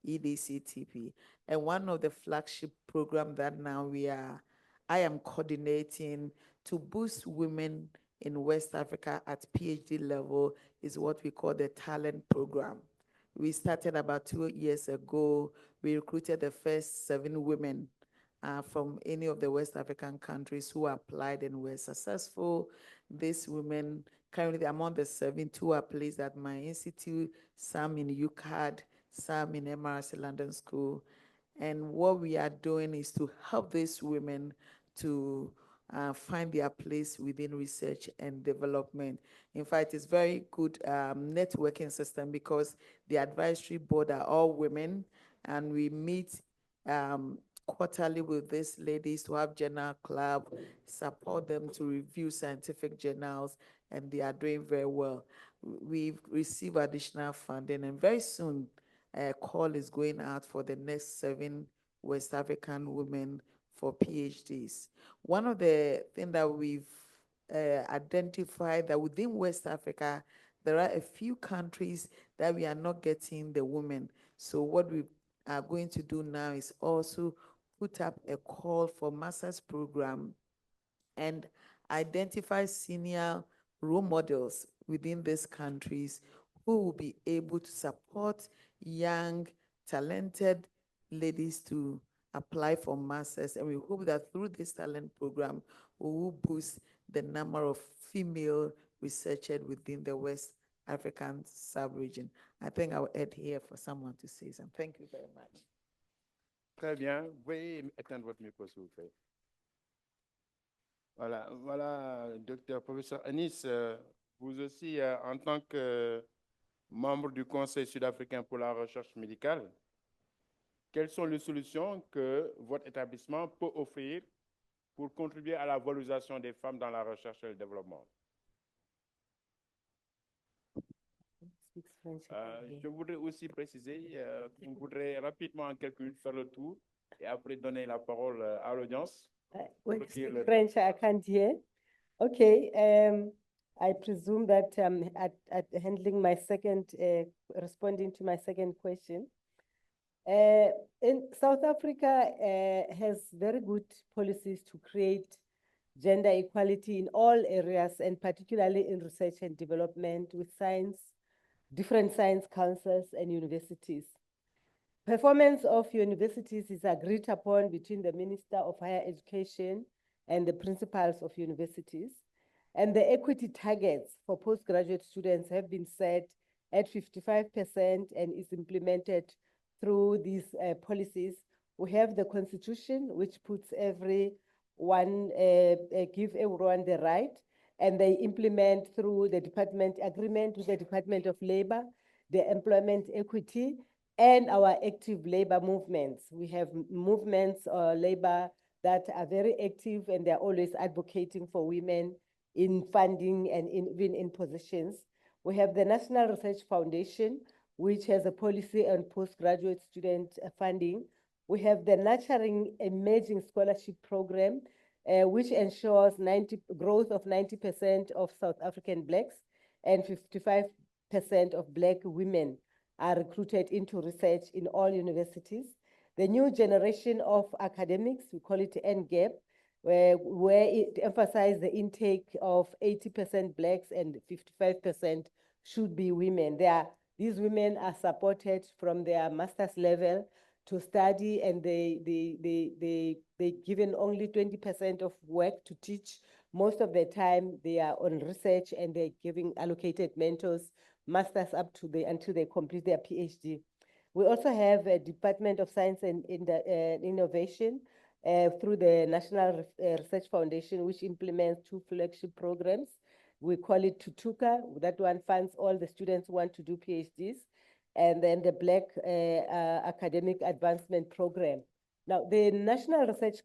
EDCTP. And one of the flagship programs that now I am coordinating to boost women in West Africa at PhD level is what we call the Talent Program. We started about 2 years ago. We recruited the first 7 women from any of the West African countries who applied and were successful. These women, currently among the 7, 2 are placed at my institute, some in UCAD, some in MRC London School. And what we are doing is to help these women to find their place within research and development. In fact, it's very good networking system because the advisory board are all women, and we meet quarterly with these ladies to have journal club, support them to review scientific journals, and they are doing very well. We've received additional funding, and very soon a call is going out for the next 7 West African women for PhDs. One of the things that we've identified that within West Africa, there are a few countries that we are not getting the women. So what we are going to do now is also put up a call for master's program and identify senior role models within these countries who will be able to support young, talented ladies to apply for masters. And we hope that through this talent program, we will boost the number of female researchers within the West African sub-region. I think I'll add here for someone to say something. Thank you very much. Très bien. Vous pouvez éteindre votre micro, s'il vous plaît. Voilà, docteur, professeur Anis, vous aussi, en tant que membre du Conseil sud-africain pour la recherche médicale, quelles sont les solutions que votre établissement peut offrir pour contribuer à la valorisation des femmes dans la recherche et le développement? speaks French. I can't hear. Je voudrais aussi préciser qu'on voudrait rapidement en quelques minutes faire le tour et après donner la parole à l'audience. When Pour you dire speak le- French, I can't hear. Okay, I presume that at handling my second, responding to my second question. In South Africa has very good policies to create gender equality in all areas, and particularly in research and development with science, different science councils and universities. Performance of universities is agreed upon between the Minister of Higher Education and the principals of universities. And the equity targets for postgraduate students have been set at 55% and is implemented through these policies. We have the Constitution, which puts everyone, give everyone the right, and they implement through the department agreement with the Department of Labor, the employment equity, and our active labor movements. We have movements, labor that are very active and they're always advocating for women in funding and even in positions. We have the National Research Foundation, which has a policy on postgraduate student funding. We have the Nurturing Emerging Scholarship Program, which ensures growth of 90% of South African Blacks and 55% of Black women are recruited into research in all universities. The new generation of academics, we call it NGAP, where it emphasizes the intake of 80% Blacks and 55% should be women. These women are supported from their master's level to study, and they given only 20% of work to teach. Most of the time they are on research and they're giving allocated mentors, masters up to until they complete their PhD. We also have a Department of Science and Innovation through the National Research Foundation, which implements 2 flagship programs. We call it Tutuka. That one funds all the students who want to do PhDs. And then the Black Academic Advancement Program. Now, the National Research,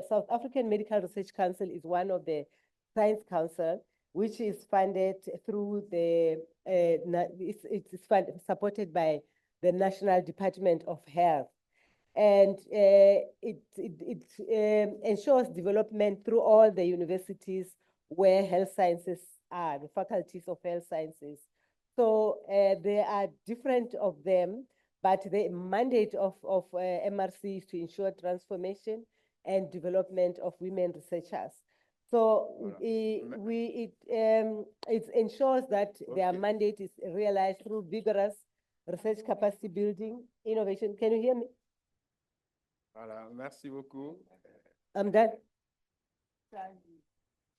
South African Medical Research Council is one of the science council, which is funded through the, it's supported by the National Department of Health. And it ensures development through all the universities where health sciences are, the faculties of health sciences. So there are different of them, but the mandate of MRC is to ensure transformation and development of women researchers. So Voilà. it ensures that their Okay. mandate is realized through vigorous research capacity building, innovation. Can you hear me? Voilà, merci beaucoup. I'm done.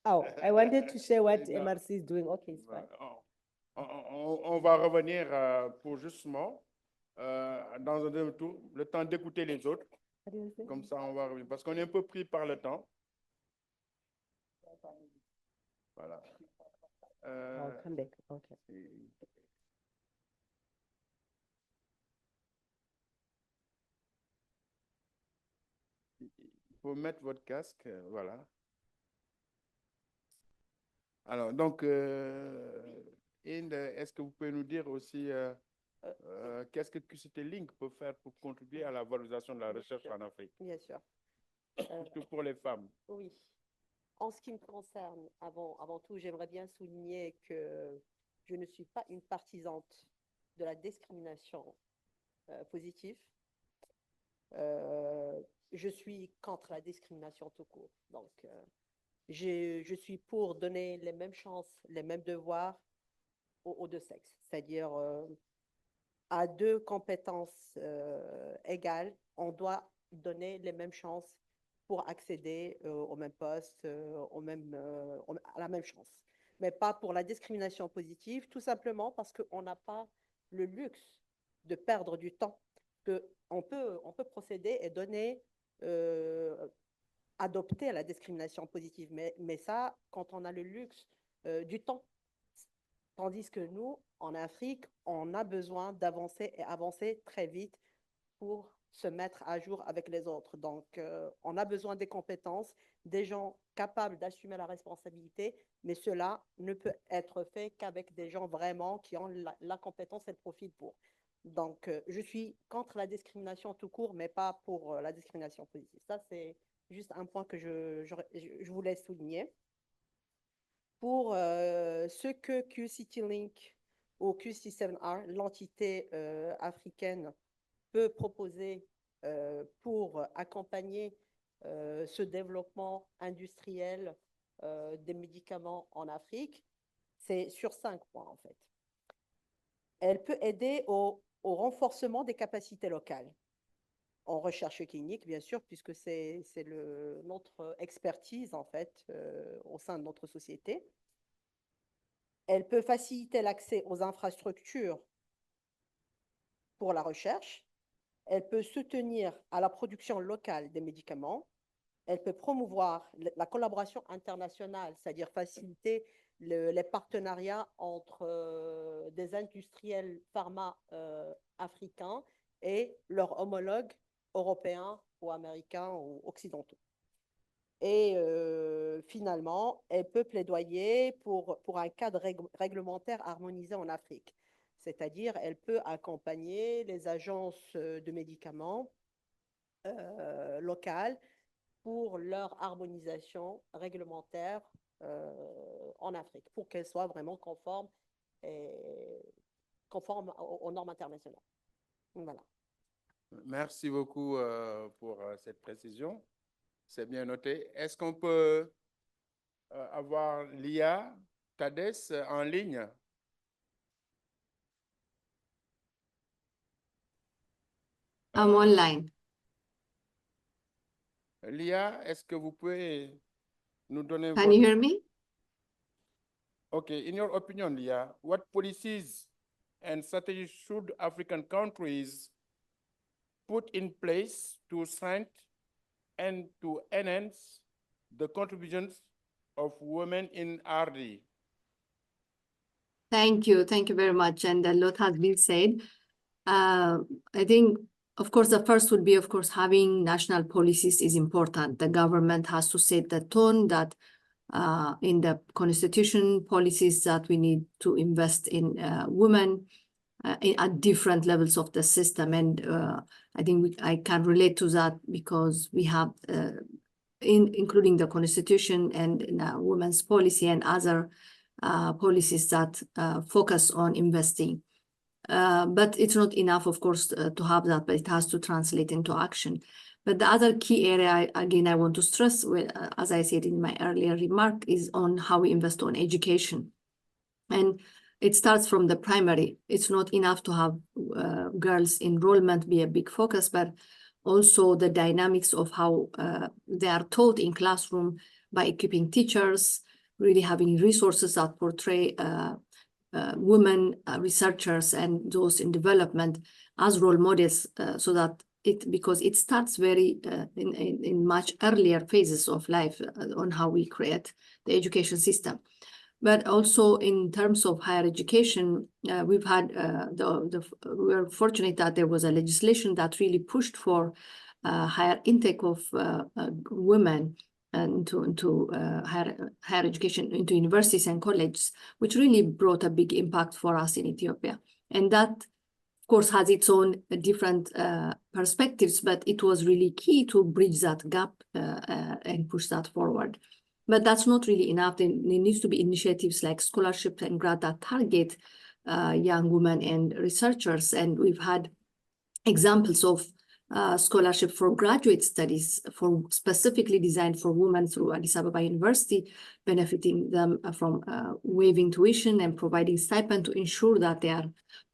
Oh, I wanted to share what No. MRC is doing. Okay, it's fine. On va revenir pour justement, dans un deuxième tour, le temps d'écouter les autres. What do you say? Comme ça, on va revenir. Parce qu'on est un peu pris par le temps. Voilà. I'll come back. Okay. Il faut mettre votre casque, voilà. Alors, donc, Inde, est-ce que vous pouvez nous dire aussi qu'est-ce que QCT Link peut faire pour contribuer à la valorisation de la recherche en Afrique, Bien sûr. surtout pour les femmes? Oui. En ce qui me concerne, avant tout, j'aimerais bien souligner que je ne suis pas une partisante de la discrimination positive. Je suis contre la discrimination tout court. Donc, je suis pour donner les mêmes chances, les mêmes devoirs aux deux sexes, c'est-à-dire à 2 compétences égales, on doit donner les mêmes chances pour accéder au même poste, à la même chance. Mais pas pour la discrimination positive, tout simplement parce qu'on n'a pas le luxe de perdre du temps. On peut procéder et donner, adopter la discrimination positive, mais ça, quand on a le luxe du temps. Tandis que nous, en Afrique, on a besoin d'avancer et avancer très vite pour se mettre à jour avec les autres. Donc, on a besoin des compétences, des gens capables d'assumer la responsabilité, mais cela ne peut être fait qu'avec des gens vraiment qui ont la compétence et le profil pour. Donc, je suis contre la discrimination tout court, mais pas pour la discrimination positive. Ça, c'est juste un point que je voulais souligner. Pour ce que QCity-Link ou QC7R, l'entité africaine, peut proposer pour accompagner ce développement industriel des médicaments en Afrique, c'est sur 5 points en fait. Elle peut aider au renforcement des capacités locales, en recherche clinique, bien sûr, puisque c'est notre expertise en fait au sein de notre société. Elle peut faciliter l'accès aux infrastructures pour la recherche. Elle peut soutenir à la production locale des médicaments. Elle peut promouvoir la collaboration internationale, c'est-à-dire faciliter les partenariats entre des industriels pharma africains et leurs homologues européens ou américains ou occidentaux. Et finalement, elle peut plaidoyer pour un cadre réglementaire harmonisé en Afrique. C'est-à-dire, elle peut accompagner les agences de médicaments locales pour leur harmonisation réglementaire en Afrique, pour qu'elle soit vraiment conforme aux normes internationales. Voilà. Merci beaucoup pour cette précision. C'est bien noté. Est-ce qu'on peut avoir Lia Tadès en ligne? I'm online. Lia, est-ce que vous pouvez nous donner Can you hear me? Okay, in your opinion, Lia, what policies and strategies should African countries put in place to strengthen and to enhance the contributions of women in RD? Thank you very much. And a lot has been said. I think, of course, the first would be, of course, having national policies is important. The government has to set the tone that in the constitution policies that we need to invest in women at different levels of the system. And I think I can relate to that because we have, including the constitution and women's policy and other policies that focus on investing. But it's not enough, of course, to have that, but it has to translate into action. But the other key area, again, I want to stress, as I said in my earlier remark, is on how we invest on education. And it starts from the primary. It's not enough to have girls' enrollment be a big focus, but also the dynamics of how they are taught in classroom by equipping teachers, really having resources that portray women researchers and those in development as role models, so that because it starts very in much earlier phases of life on how we create the education system. But also in terms of higher education, we've had we're fortunate that there was a legislation that really pushed for higher intake of women into higher education, into universities and colleges, which really brought a big impact for us in Ethiopia. And that, of course, has its own different perspectives, but it was really key to bridge that gap and push that forward. But that's not really enough. There needs to be initiatives like scholarships and grants that target young women and researchers. And we've had examples of scholarship for graduate studies specifically designed for women through Addis Ababa University, benefiting them from waiving tuition and providing stipend to ensure that they are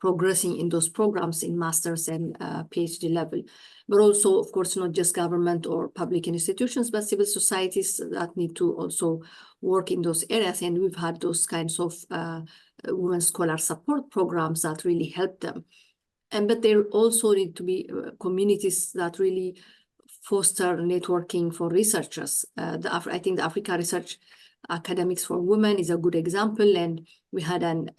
progressing in those programs in master's and PhD level. But also, of course, not just government or public institutions, but civil societies that need to also work in those areas. And we've had those kinds of women scholar support programs that really help them. But there also need to be communities that really foster networking for researchers. I think the Africa Research Academics for Women is a good example. And we had an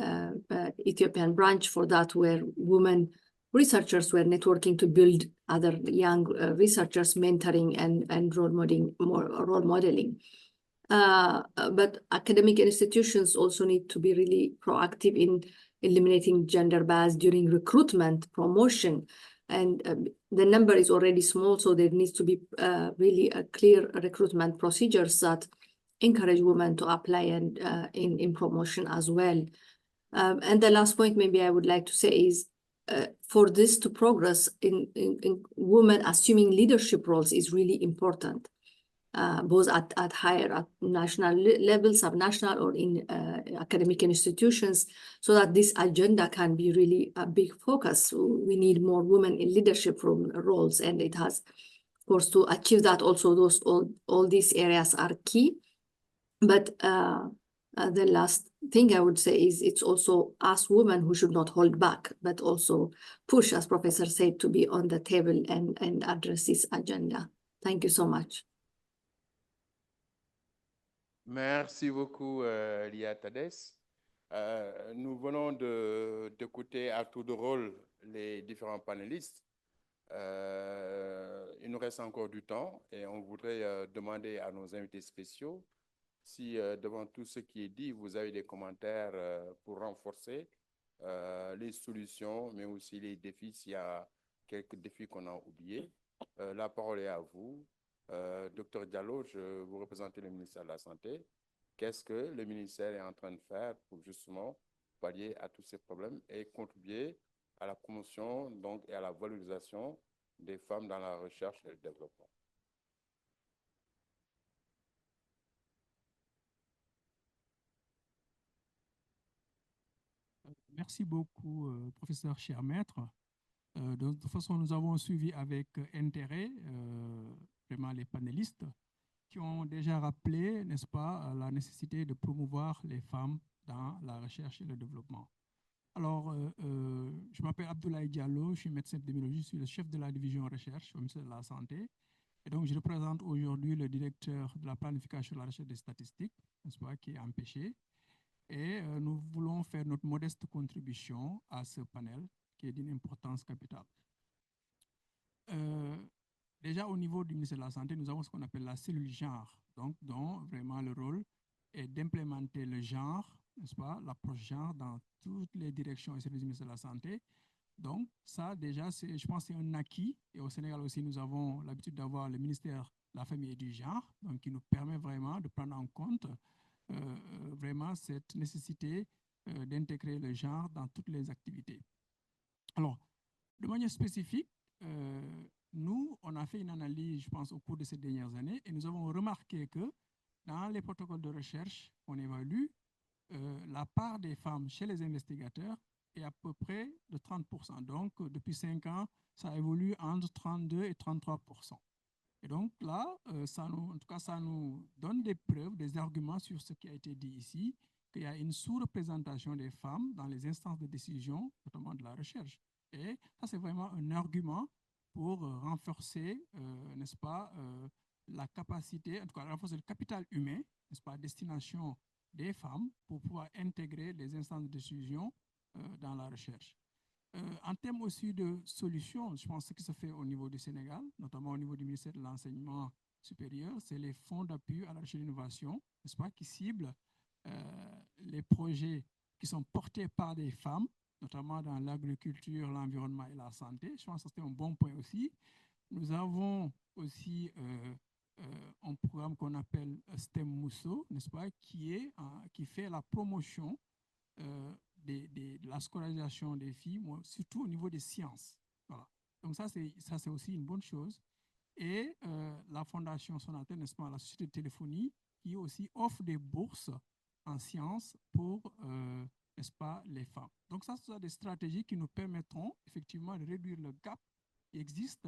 Ethiopian branch for that, where women researchers were networking to build other young researchers, mentoring and role modeling. But academic institutions also need to be really proactive in eliminating gender bias during recruitment, promotion, and the number is already small, so there needs to be really a clear recruitment procedures that encourage women to apply and in promotion as well. And the last point maybe I would like to say is for this to progress in women assuming leadership roles is really important, both at national level, subnational, or in academic institutions, so that this agenda can be really a big focus. We need more women in leadership roles, and it has, of course, to achieve that also all these areas are key. But the last thing I would say is it's also us women who should not hold back, but also push, as Professor said, to be on the table and address this agenda. Thank you so much. Merci beaucoup, Lia Tades. Nous venons d'écouter à tour de rôle les différents panélistes. Il nous reste encore du temps et on voudrait demander à nos invités spéciaux si, devant tout ce qui est dit, vous avez des commentaires pour renforcer les solutions, mais aussi les défis, s'il y a quelques défis qu'on a oubliés. La parole est à vous. Docteur Diallo, vous représentez le ministère de la Santé. Qu'est-ce que le ministère est en train de faire pour justement pallier à tous ces problèmes et contribuer à la promotion donc, et à la valorisation des femmes dans la recherche et le développement? Merci beaucoup, professeur Cher-Maître. De toute façon, nous avons suivi avec intérêt vraiment les panélistes qui ont déjà rappelé, n'est-ce pas, la nécessité de promouvoir les femmes dans la recherche et le développement. Alors, je m'appelle Abdoulaye Diallo, je suis médecin épidémiologiste, je suis le chef de la division recherche au ministère de la Santé. Et donc, je représente aujourd'hui le directeur de la planification de la recherche des statistiques, n'est-ce pas, qui est empêché. Et nous voulons faire notre modeste contribution à ce panel qui est d'une importance capitale. Déjà au niveau du ministère de la Santé, nous avons ce qu'on appelle la cellule genre, donc dont vraiment le rôle est d'implémenter le genre, n'est-ce pas, l'approche genre dans toutes les directions et services du ministère de la Santé. Donc ça déjà, je pense que c'est un acquis. Et au Sénégal aussi, nous avons l'habitude d'avoir le ministère de la Famille et du Genre, donc qui nous permet vraiment de prendre en compte vraiment cette nécessité d'intégrer le genre dans toutes les activités. Alors, de manière spécifique, nous, on a fait une analyse, je pense, au cours de ces dernières années, et nous avons remarqué que dans les protocoles de recherche, on évalue la part des femmes chez les investigateurs est à peu près de 30%. Donc, depuis 5 ans, ça évolue entre 32 et 33%. Et donc là, en tout cas, ça nous donne des preuves, des arguments sur ce qui a été dit ici, qu'il y a une sous-représentation des femmes dans les instances de décision, notamment de la recherche. Et ça, c'est vraiment un argument pour renforcer, n'est-ce pas, la capacité, en tout cas, renforcer le capital humain, n'est-ce pas, à destination des femmes pour pouvoir intégrer les instances de décision dans la recherche. En termes aussi de solutions, je pense que ce qui se fait au niveau du Sénégal, notamment au niveau du ministère de l'Enseignement supérieur, c'est les fonds d'appui à la recherche et l'innovation, n'est-ce pas, qui ciblent les projets qui sont portés par des femmes, notamment dans l'agriculture, l'environnement et la santé. Je pense que c'est un bon point aussi. Nous avons aussi un programme qu'on appelle STEM Mousso, n'est-ce pas, qui fait la promotion de la scolarisation des filles, surtout au niveau des sciences. Voilà. Donc ça, c'est aussi une bonne chose. Et la Fondation Sonatel, n'est-ce pas, la société de téléphonie, qui aussi offre des bourses en sciences pour, n'est-ce pas, les femmes. Donc ça, ce sont des stratégies qui nous permettront effectivement de réduire le gap qui existe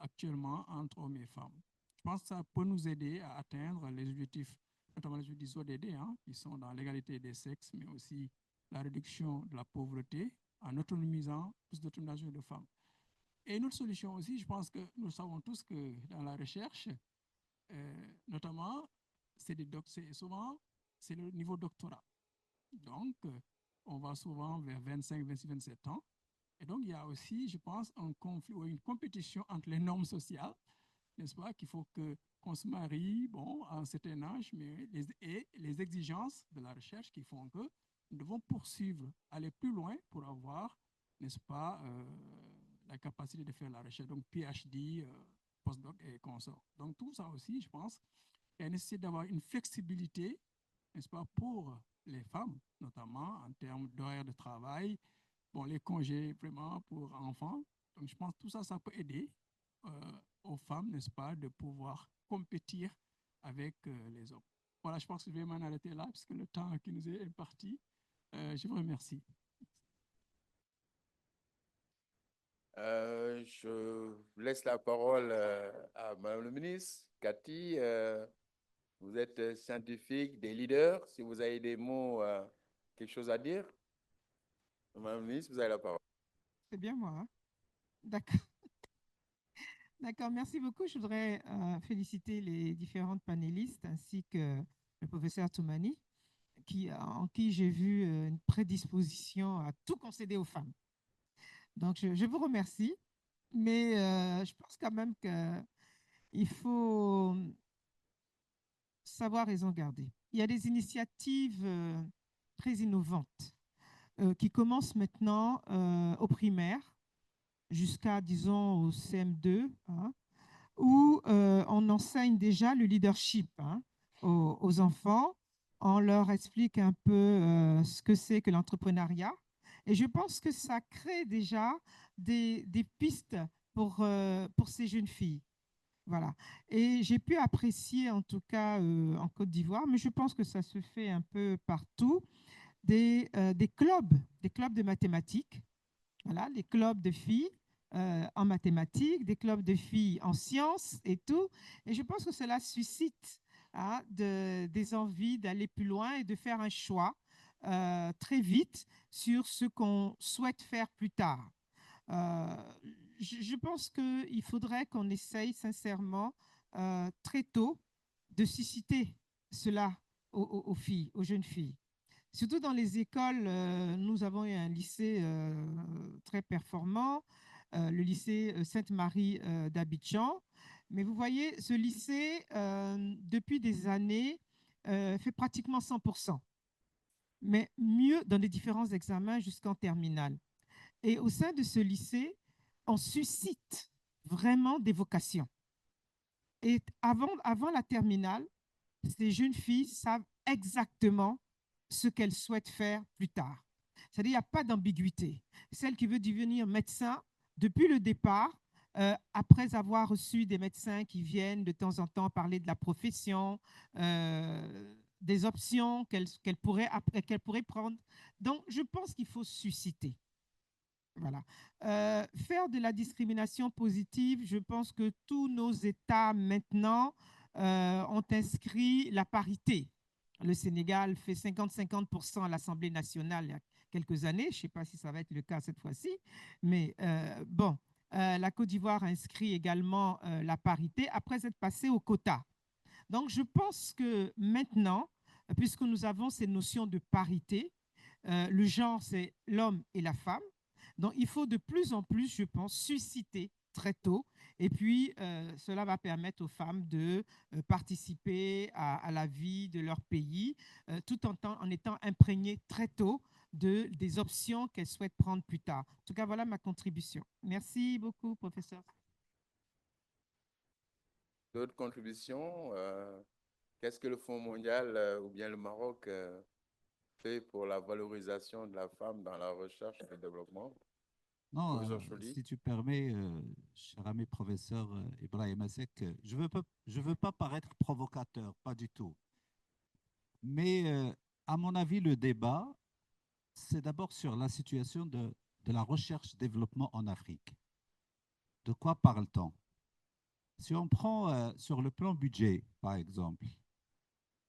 actuellement entre hommes et femmes. Je pense que ça peut nous aider à atteindre les objectifs, notamment les objectifs ODD, qui sont dans l'égalité des sexes, mais aussi la réduction de la pauvreté en autonomisant plus d'autonomisation de femmes. Et une autre solution aussi, je pense que nous savons tous que dans la recherche, notamment, c'est le niveau doctorat. Donc, on va souvent vers 25, 26, 27 ans. Et donc, il y a aussi, je pense, un conflit ou une compétition entre les normes sociales, n'est-ce pas, qu'il faut qu'on se marie, bon, à un certain âge, mais et les exigences de la recherche qui font que nous devons poursuivre, aller plus loin pour avoir, n'est-ce pas, la capacité de faire la recherche. Donc, PhD, postdoc et consorts. Donc, tout ça aussi, je pense, il y a nécessité d'avoir une flexibilité, n'est-ce pas, pour les femmes, notamment en termes d'horaire de travail, bon, les congés vraiment pour enfants. Donc, je pense que tout ça, ça peut aider aux femmes, n'est-ce pas, de pouvoir compétir avec les hommes. Voilà, je pense que je vais m'en arrêter là, puisque le temps qui nous est imparti. Je vous remercie. Je laisse la parole à Madame le ministre. Cathy, vous êtes scientifique, des leaders. Si vous avez des mots, quelque chose à dire, Madame le ministre, vous avez la parole. C'est bien moi, hein? D'accord. D'accord, merci beaucoup. Je voudrais féliciter les différentes panélistes ainsi que le professeur Toumani, en qui j'ai vu une prédisposition à tout concéder aux femmes. Donc, je vous remercie, mais je pense quand même qu'il faut savoir raison garder. Il y a des initiatives très innovantes qui commencent maintenant au primaire jusqu'à, disons, au CM2, hein, où on enseigne déjà le leadership, hein, aux enfants. On leur explique un peu ce que c'est que l'entrepreneuriat. Et je pense que ça crée déjà des pistes pour ces jeunes filles. Voilà. Et j'ai pu apprécier, en tout cas en Côte d'Ivoire, mais je pense que ça se fait un peu partout, des clubs de mathématiques. Voilà, les clubs de filles en mathématiques, des clubs de filles en sciences et tout. Et je pense que cela suscite, hein, des envies d'aller plus loin et de faire un choix très vite sur ce qu'on souhaite faire plus tard. Je pense qu'il faudrait qu'on essaye sincèrement très tôt de susciter cela aux filles, aux jeunes filles. Surtout dans les écoles, nous avons eu un lycée très performant, le lycée Sainte-Marie d'Abidjan. Mais vous voyez, ce lycée, depuis des années, fait pratiquement 100%, mais mieux dans les différents examens jusqu'en terminale. Et au sein de ce lycée, on suscite vraiment des vocations. Et avant la terminale, ces jeunes filles savent exactement ce qu'elles souhaitent faire plus tard. C'est-à-dire qu'il n'y a pas d'ambiguïté. Celle qui veut devenir médecin, depuis le départ, après avoir reçu des médecins qui viennent de temps en temps parler de la profession, des options qu'elle pourrait prendre. Donc, je pense qu'il faut susciter. Voilà. Faire de la discrimination positive, je pense que tous nos États maintenant ont inscrit la parité. Le Sénégal fait 50-50% à l'Assemblée nationale il y a quelques années. Je ne sais pas si ça va être le cas cette fois-ci. Mais bon, la Côte d'Ivoire a inscrit également la parité après être passée au quota. Donc, je pense que maintenant, puisque nous avons ces notions de parité, le genre, c'est l'homme et la femme. Donc, il faut de plus en plus, je pense, susciter très tôt. Et puis, cela va permettre aux femmes de participer à la vie de leur pays, tout en étant imprégnées très tôt des options qu'elles souhaitent prendre plus tard. En tout cas, voilà ma contribution. Merci beaucoup, professeur. D'autres contributions? Qu'est-ce que le Fonds mondial ou bien le Maroc fait pour la valorisation de la femme dans la recherche et le développement? Non, Professeur Chouli. si tu permets, cher ami professeur Ibrahim Assek, je veux pas paraître provocateur, pas du tout. Mais à mon avis, le débat, c'est d'abord sur la situation de la recherche-développement en Afrique. De quoi parle-t-on? Si on prend sur le plan budget, par exemple,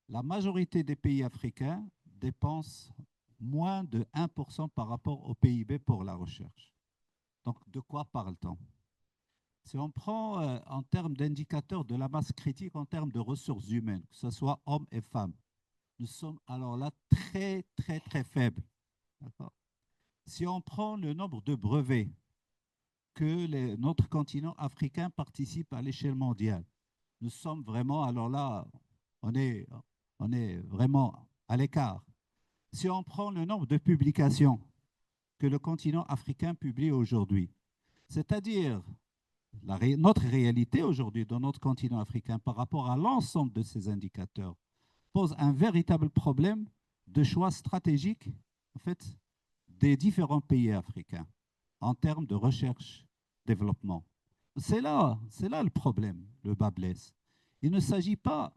la majorité des pays africains dépensent moins de 1% par rapport au PIB pour la recherche. Donc, de quoi parle-t-on? Si on prend en termes d'indicateurs de la masse critique, en termes de ressources humaines, que ce soit hommes et femmes, nous sommes alors là très, très, très faibles. Si on prend le nombre de brevets que notre continent africain participe à l'échelle mondiale, nous sommes vraiment, alors là, on est vraiment à l'écart. Si on prend le nombre de publications que le continent africain publie aujourd'hui, c'est-à-dire notre réalité aujourd'hui dans notre continent africain par rapport à l'ensemble de ces indicateurs, pose un véritable problème de choix stratégique en fait, des différents pays africains en termes de recherche-développement. C'est là le problème, le bas blesse. Il ne s'agit pas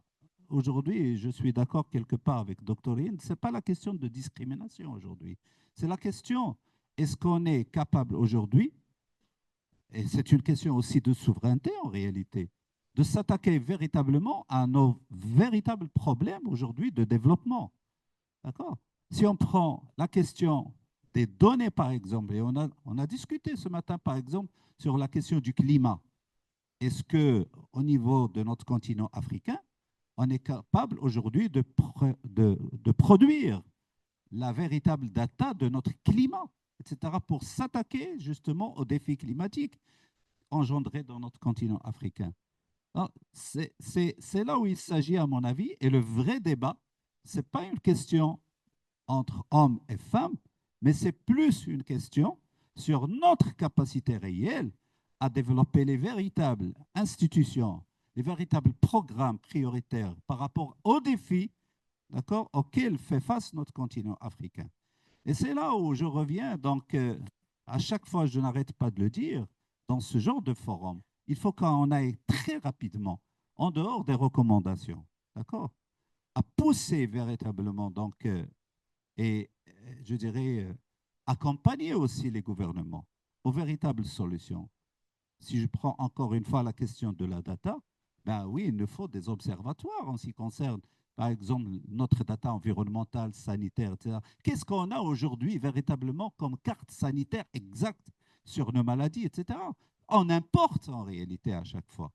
aujourd'hui, et je suis d'accord quelque part avec Dr. Hind, ce n'est pas la question de discrimination aujourd'hui. C'est la question, est-ce qu'on est capable aujourd'hui, et c'est une question aussi de souveraineté en réalité, de s'attaquer véritablement à nos véritables problèmes aujourd'hui de développement. D'accord? Si on prend la question des données, par exemple, et on a discuté ce matin, par exemple, sur la question du climat. Est-ce qu'au niveau de notre continent africain, on est capable aujourd'hui de produire la véritable data de notre climat, etc., pour s'attaquer justement aux défis climatiques engendrés dans notre continent africain? C'est là où il s'agit, à mon avis, et le vrai débat, ce n'est pas une question entre hommes et femmes, mais c'est plus une question sur notre capacité réelle à développer les véritables institutions, les véritables programmes prioritaires par rapport aux défis, d'accord, auxquels fait face notre continent africain. Et c'est là où je reviens, donc à chaque fois, je n'arrête pas de le dire, dans ce genre de forum, il faut qu'on aille très rapidement, en dehors des recommandations, d'accord, à pousser véritablement, donc, et je dirais, accompagner aussi les gouvernements aux véritables solutions. Si je prends encore une fois la question de la data, ben oui, il nous faut des observatoires en ce qui concerne, par exemple, notre data environnementale, sanitaire, etc. Qu'est-ce qu'on a aujourd'hui véritablement comme carte sanitaire exacte sur nos maladies, etc. On importe en réalité à chaque fois.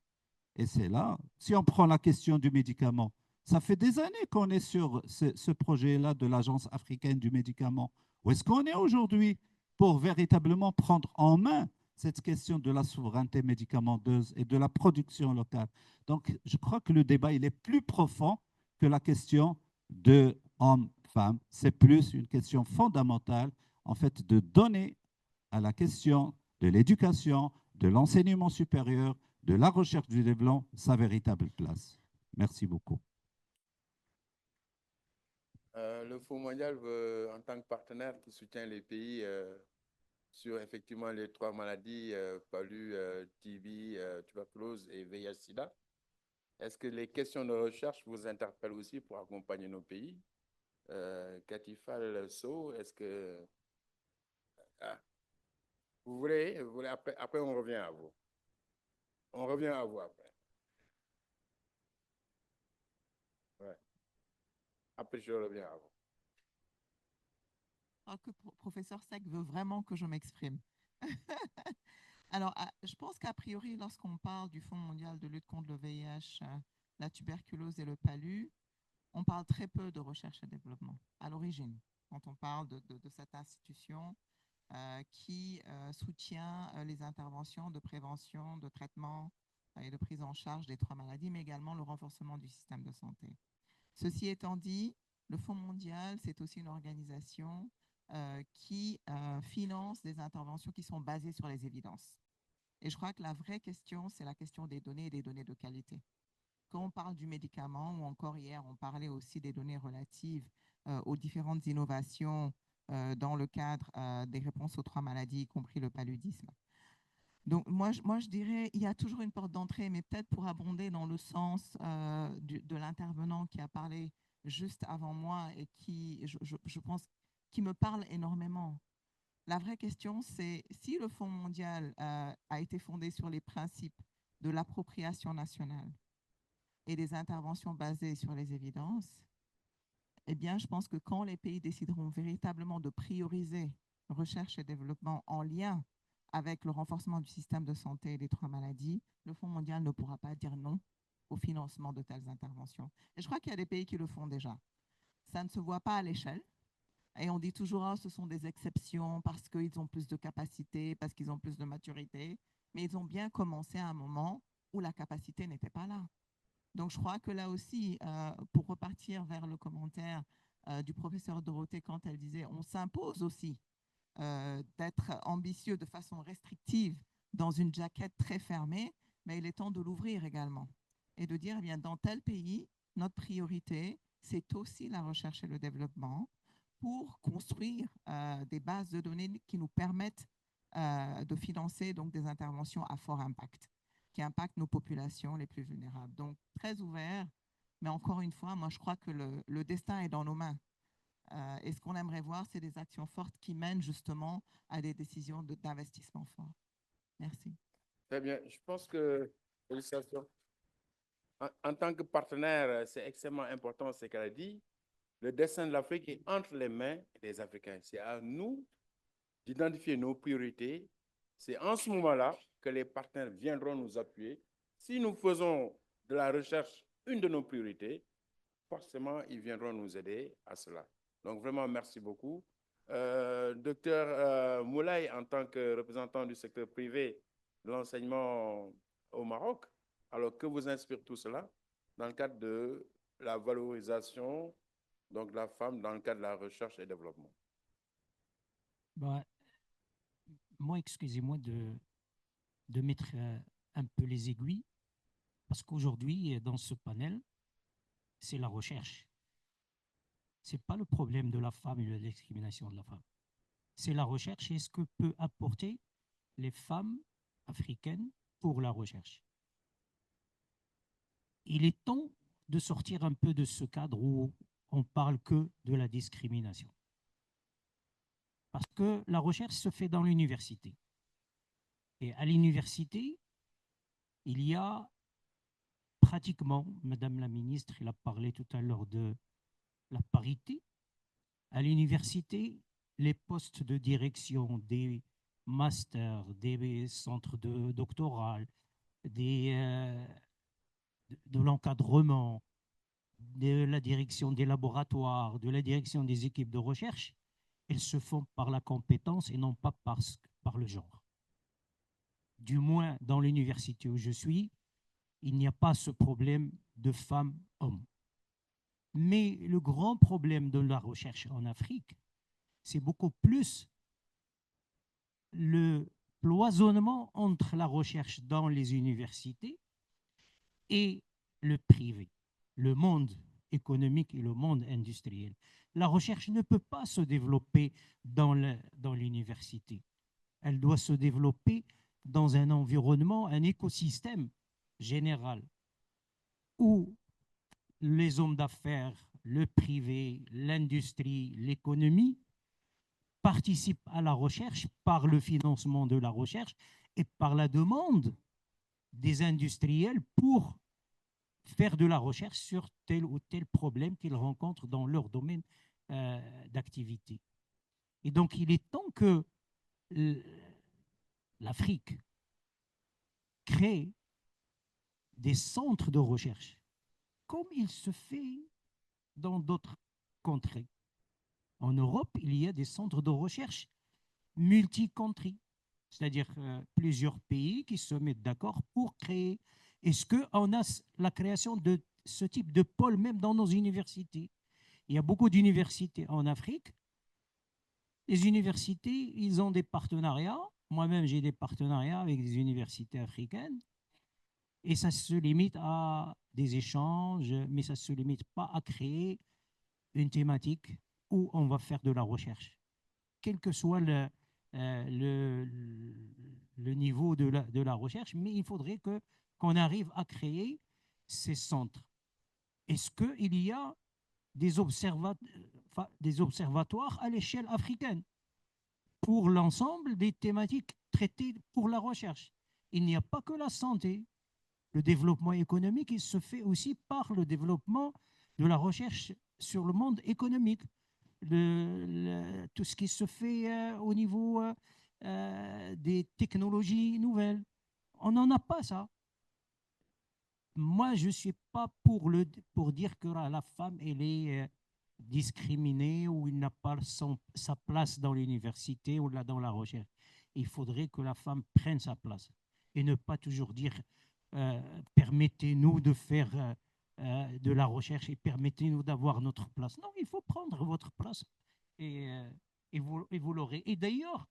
Et c'est là, si on prend la question du médicament, ça fait des années qu'on est sur ce projet-là de l'Agence africaine du médicament. Où est-ce qu'on est aujourd'hui pour véritablement prendre en main cette question de la souveraineté médicamenteuse et de la production locale? Donc, je crois que le débat, il est plus profond que la question de homme-femme. C'est plus une question fondamentale, en fait, de donner à la question de l'éducation, de l'enseignement supérieur, de la recherche du développement, sa véritable place. Merci beaucoup. Le Fonds mondial veut, en tant que partenaire qui soutient les pays sur effectivement les 3 maladies, palu, TB, tuberculose et VIH-Sida, est-ce que les questions de recherche vous interpellent aussi pour accompagner nos pays? Katifal So, est-ce que... Ah. Vous voulez après, on revient à vous. On revient à vous après. Ouais. Après, je reviens à vous. Je crois que professeur Seck veut vraiment que je m'exprime. Alors, je pense qu'a priori, lorsqu'on parle du Fonds mondial de lutte contre le VIH, la tuberculose et le palu, on parle très peu de recherche et développement à l'origine, quand on parle de cette institution qui soutient les interventions de prévention, de traitement et de prise en charge des 3 maladies, mais également le renforcement du système de santé. Ceci étant dit, le Fonds mondial, c'est aussi une organisation qui finance des interventions qui sont basées sur les évidences. Et je crois que la vraie question, c'est la question des données et des données de qualité. Quand on parle du médicament, ou encore hier, on parlait aussi des données relatives aux différentes innovations dans le cadre des réponses aux 3 maladies, y compris le paludisme. Donc, moi, je dirais, il y a toujours une porte d'entrée, mais peut-être pour abonder dans le sens de l'intervenant qui a parlé juste avant moi et qui, je pense, qui me parle énormément. La vraie question, c'est si le Fonds mondial a été fondé sur les principes de l'appropriation nationale et des interventions basées sur les évidences, eh bien, je pense que quand les pays décideront véritablement de prioriser recherche et développement en lien avec le renforcement du système de santé et des 3 maladies, le Fonds mondial ne pourra pas dire non au financement de telles interventions. Et je crois qu'il y a des pays qui le font déjà. Ça ne se voit pas à l'échelle, Et on dit toujours, ah, ce sont des exceptions parce qu'ils ont plus de capacité, parce qu'ils ont plus de maturité. Mais ils ont bien commencé à un moment où la capacité n'était pas là. Donc, je crois que là aussi, pour repartir vers le commentaire du professeur Dorothée quand elle disait, on s'impose aussi d'être ambitieux de façon restrictive dans une jaquette très fermée, mais il est temps de l'ouvrir également et de dire, eh bien, dans tel pays, notre priorité, c'est aussi la recherche et le développement pour construire des bases de données qui nous permettent de financer donc des interventions à fort impact, qui impactent nos populations les plus vulnérables. Donc, très ouvert, mais encore une fois, moi, je crois que le destin est dans nos mains. Et ce qu'on aimerait voir, c'est des actions fortes qui mènent justement à des décisions d'investissement forts. Merci. Très bien. Je pense que, félicitations. En tant que partenaire, c'est extrêmement important ce qu'elle a dit. Le destin de l'Afrique est entre les mains des Africains. C'est à nous d'identifier nos priorités. C'est en ce moment-là que les partenaires viendront nous appuyer. Si nous faisons de la recherche une de nos priorités, forcément, ils viendront nous aider à cela. Donc, vraiment, merci beaucoup. Docteur Moulay, en tant que représentant du secteur privé de l'enseignement au Maroc, alors que vous inspire tout cela dans le cadre de la valorisation donc, de la femme dans le cadre de la recherche et développement? Bah, moi, excusez-moi de mettre un peu les aiguilles, parce qu'aujourd'hui, dans ce panel, c'est la recherche. Ce n'est pas le problème de la femme et de la discrimination de la femme. C'est la recherche et ce que peut apporter les femmes africaines pour la recherche. Il est temps de sortir un peu de ce cadre où on parle que de la discrimination. Parce que la recherche se fait dans l'université. Et à l'université, il y a pratiquement, Madame la ministre, elle a parlé tout à l'heure de la parité. À l'université, les postes de direction des masters, des centres de doctorat, de l'encadrement, de la direction des laboratoires, de la direction des équipes de recherche, elles se font par la compétence et non pas par le genre. Du moins, dans l'université où je suis, il n'y a pas ce problème de femmes-hommes. Mais le grand problème de la recherche en Afrique, c'est beaucoup plus le cloisonnement entre la recherche dans les universités et le privé, le monde économique et le monde industriel. La recherche ne peut pas se développer dans l'université. Elle doit se développer dans un environnement, un écosystème général où les hommes d'affaires, le privé, l'industrie, l'économie participent à la recherche par le financement de la recherche et par la demande des industriels pour faire de la recherche sur tel ou tel problème qu'ils rencontrent dans leur domaine d'activité. Et donc, il est temps que l'Afrique crée des centres de recherche, comme il se fait dans d'autres contrées. En Europe, il y a des centres de recherche multi-country, c'est-à-dire plusieurs pays qui se mettent d'accord pour créer. Est-ce qu'on a la création de ce type de pôle même dans nos universités? Il y a beaucoup d'universités en Afrique. Les universités, ils ont des partenariats. Moi-même, j'ai des partenariats avec des universités africaines. Et ça se limite à des échanges, mais ça ne se limite pas à créer une thématique où on va faire de la recherche. Quel que soit le niveau de la recherche, mais il faudrait qu'on arrive à créer ces centres. Est-ce qu'il y a des observatoires à l'échelle africaine pour l'ensemble des thématiques traitées pour la recherche? Il n'y a pas que la santé. Le développement économique, il se fait aussi par le développement de la recherche sur le monde économique. Tout ce qui se fait au niveau des technologies nouvelles. On n'en a pas ça. Moi, je ne suis pas pour dire que la femme, elle est discriminé ou il n'a pas sa place dans l'université ou dans la recherche. Il faudrait que la femme prenne sa place et ne pas toujours dire permettez-nous de faire de la recherche et permettez-nous d'avoir notre place. Non, il faut prendre votre place et vous l'aurez. Et d'ailleurs,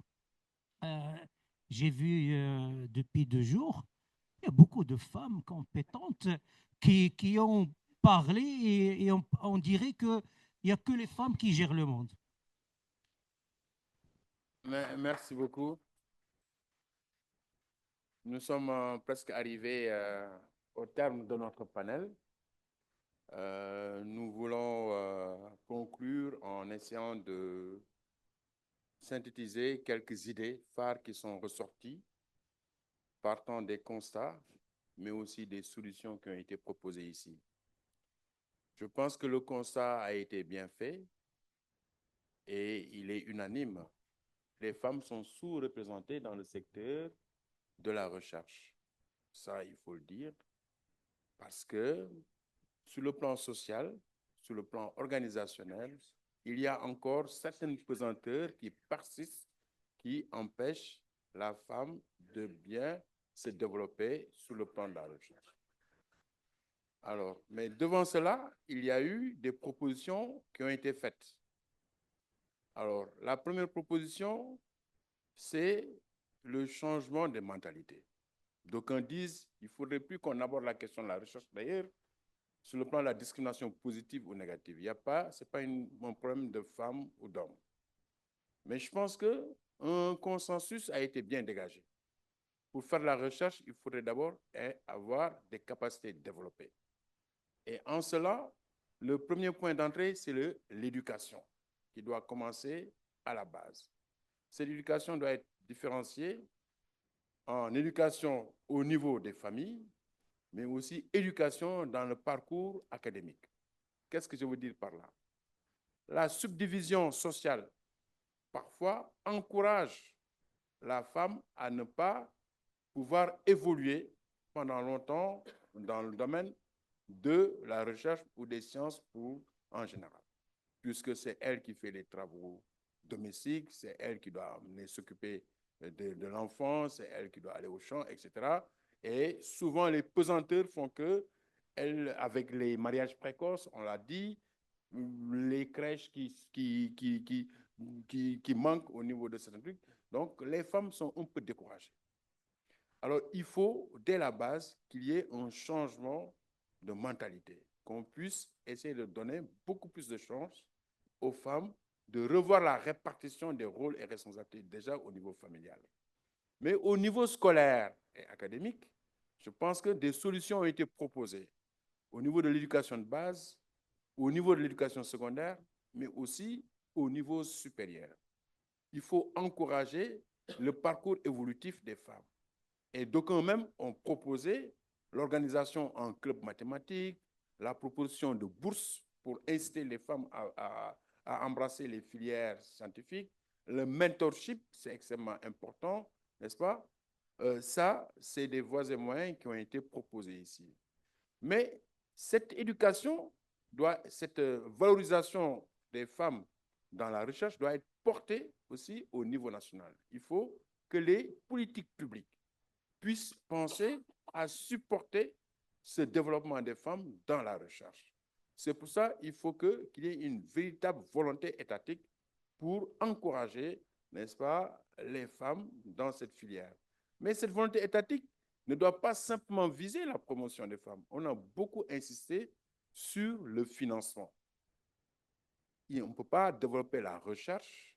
j'ai vu depuis 2 jours, il y a beaucoup de femmes compétentes qui ont parlé et on dirait qu'il n'y a que les femmes qui gèrent le monde. Merci beaucoup. Nous sommes presque arrivés au terme de notre panel. Nous voulons conclure en essayant de synthétiser quelques idées phares qui sont ressorties, partant des constats, mais aussi des solutions qui ont été proposées ici. Je pense que le constat a été bien fait et il est unanime. Les femmes sont sous-représentées dans le secteur de la recherche. Ça, il faut le dire, parce que sur le plan social, sur le plan organisationnel, il y a encore certaines pesanteurs qui persistent, qui empêchent la femme de bien se développer sur le plan de la recherche. Alors, mais devant cela, il y a eu des propositions qui ont été faites. Alors, la première proposition, c'est le changement des mentalités. D'aucuns disent qu'il ne faudrait plus qu'on aborde la question de la recherche. D'ailleurs, sur le plan de la discrimination positive ou négative, il n'y a pas, ce n'est pas un problème de femme ou d'homme. Mais je pense qu'un consensus a été bien dégagé. Pour faire de la recherche, il faudrait d'abord avoir des capacités développées. Et en cela, le premier point d'entrée, c'est l'éducation, qui doit commencer à la base. Cette éducation doit être différenciée en éducation au niveau des familles, mais aussi éducation dans le parcours académique. Qu'est-ce que je veux dire par là? La subdivision sociale, parfois, encourage la femme à ne pas pouvoir évoluer pendant longtemps dans le domaine de la recherche ou des sciences en général, puisque c'est elle qui fait les travaux domestiques, c'est elle qui doit s'occuper de l'enfant, c'est elle qui doit aller au champ, etc. Et souvent, les pesanteurs font que, avec les mariages précoces, on l'a dit, les crèches qui manquent au niveau de certains trucs, donc les femmes sont un peu découragées. Alors, il faut, dès la base, qu'il y ait un changement de mentalité, qu'on puisse essayer de donner beaucoup plus de chance aux femmes de revoir la répartition des rôles et responsabilités déjà au niveau familial. Mais au niveau scolaire et académique, je pense que des solutions ont été proposées au niveau de l'éducation de base, au niveau de l'éducation secondaire, mais aussi au niveau supérieur. Il faut encourager le parcours évolutif des femmes. Et d'aucuns même ont proposé l'organisation en club mathématique, la proposition de bourses pour inciter les femmes à embrasser les filières scientifiques. Le mentorship, c'est extrêmement important, n'est-ce pas? Ça, c'est des voies et moyens qui ont été proposés ici. Mais cette éducation, cette valorisation des femmes dans la recherche doit être portée aussi au niveau national. Il faut que les politiques publiques puissent penser à supporter ce développement des femmes dans la recherche. C'est pour ça qu'il faut qu'il y ait une véritable volonté étatique pour encourager, n'est-ce pas, les femmes dans cette filière. Mais cette volonté étatique ne doit pas simplement viser la promotion des femmes. On a beaucoup insisté sur le financement. Et on ne peut pas développer la recherche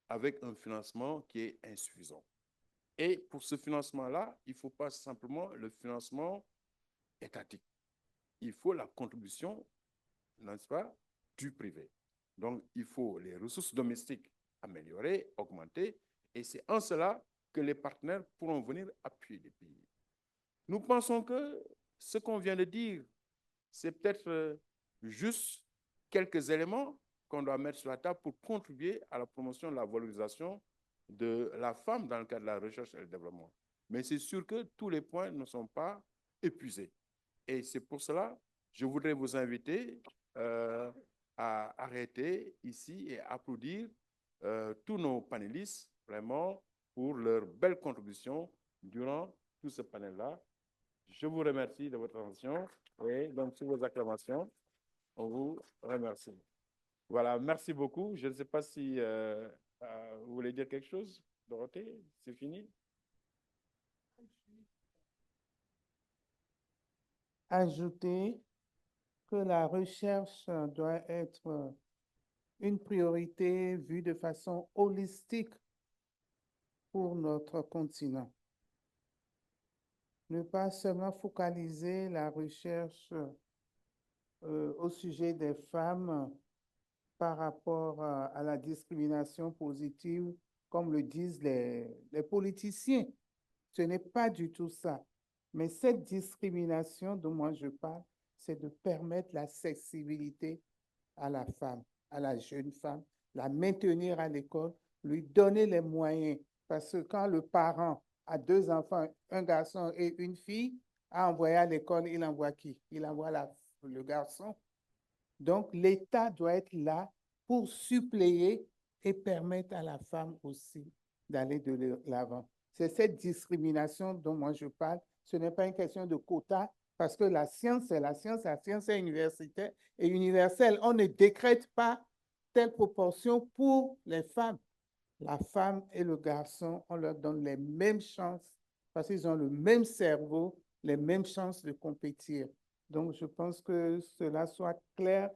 avec un financement qui est insuffisant. Et pour ce financement-là, il ne faut pas simplement le financement étatique. Il faut la contribution, n'est-ce pas, du privé. Donc, il faut les ressources domestiques améliorer, augmenter, et c'est en cela que les partenaires pourront venir appuyer les pays. Nous pensons que ce qu'on vient de dire, c'est peut-être juste quelques éléments qu'on doit mettre sur la table pour contribuer à la promotion de la valorisation de la femme dans le cadre de la recherche et le développement. Mais c'est sûr que tous les points ne sont pas épuisés. Et c'est pour cela que je voudrais vous inviter à arrêter ici et applaudir tous nos panélistes, vraiment, pour leur belle contribution durant tout ce panel-là. Je vous remercie de votre attention et donc, sur vos acclamations, on vous remercie. Voilà, merci beaucoup. Je ne sais pas si vous voulez dire quelque chose, Dorothée, c'est fini? Ajouter que la recherche doit être une priorité vue de façon holistique pour notre continent. Ne pas seulement focaliser la recherche au sujet des femmes par rapport à la discrimination positive, comme le disent les politiciens. Ce n'est pas du tout ça. Mais cette discrimination dont moi je parle, c'est de permettre l'accessibilité à la femme, à la jeune femme, la maintenir à l'école, lui donner les moyens. Parce que quand le parent a 2 enfants, un garçon et une fille, à envoyer à l'école, il envoie qui? Il envoie le garçon. Donc, l'État doit être là pour suppléer et permettre à la femme aussi d'aller de l'avant. C'est cette discrimination dont moi je parle. Ce n'est pas une question de quota, parce que la science, c'est la science est universitaire et universelle. On ne décrète pas telle proportion pour les femmes. La femme et le garçon, on leur donne les mêmes chances, parce qu'ils ont le même cerveau, les mêmes chances de compétir. Donc, je pense que cela soit clair.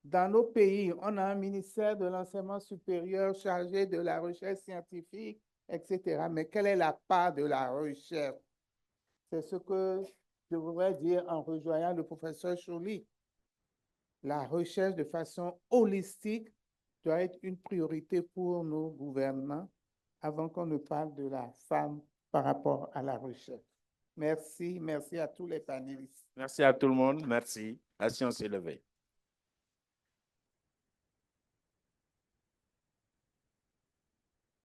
Dans nos pays, on a un ministère de l'enseignement supérieur chargé de la recherche scientifique, etc. Mais quelle est la part de la recherche? C'est ce que je voudrais dire en rejoignant le professeur Chouli. La recherche de façon holistique doit être une priorité pour nos gouvernements avant qu'on ne parle de la femme par rapport à la recherche. Merci, merci à tous les panélistes. Merci à tout le monde, merci. La science est levée.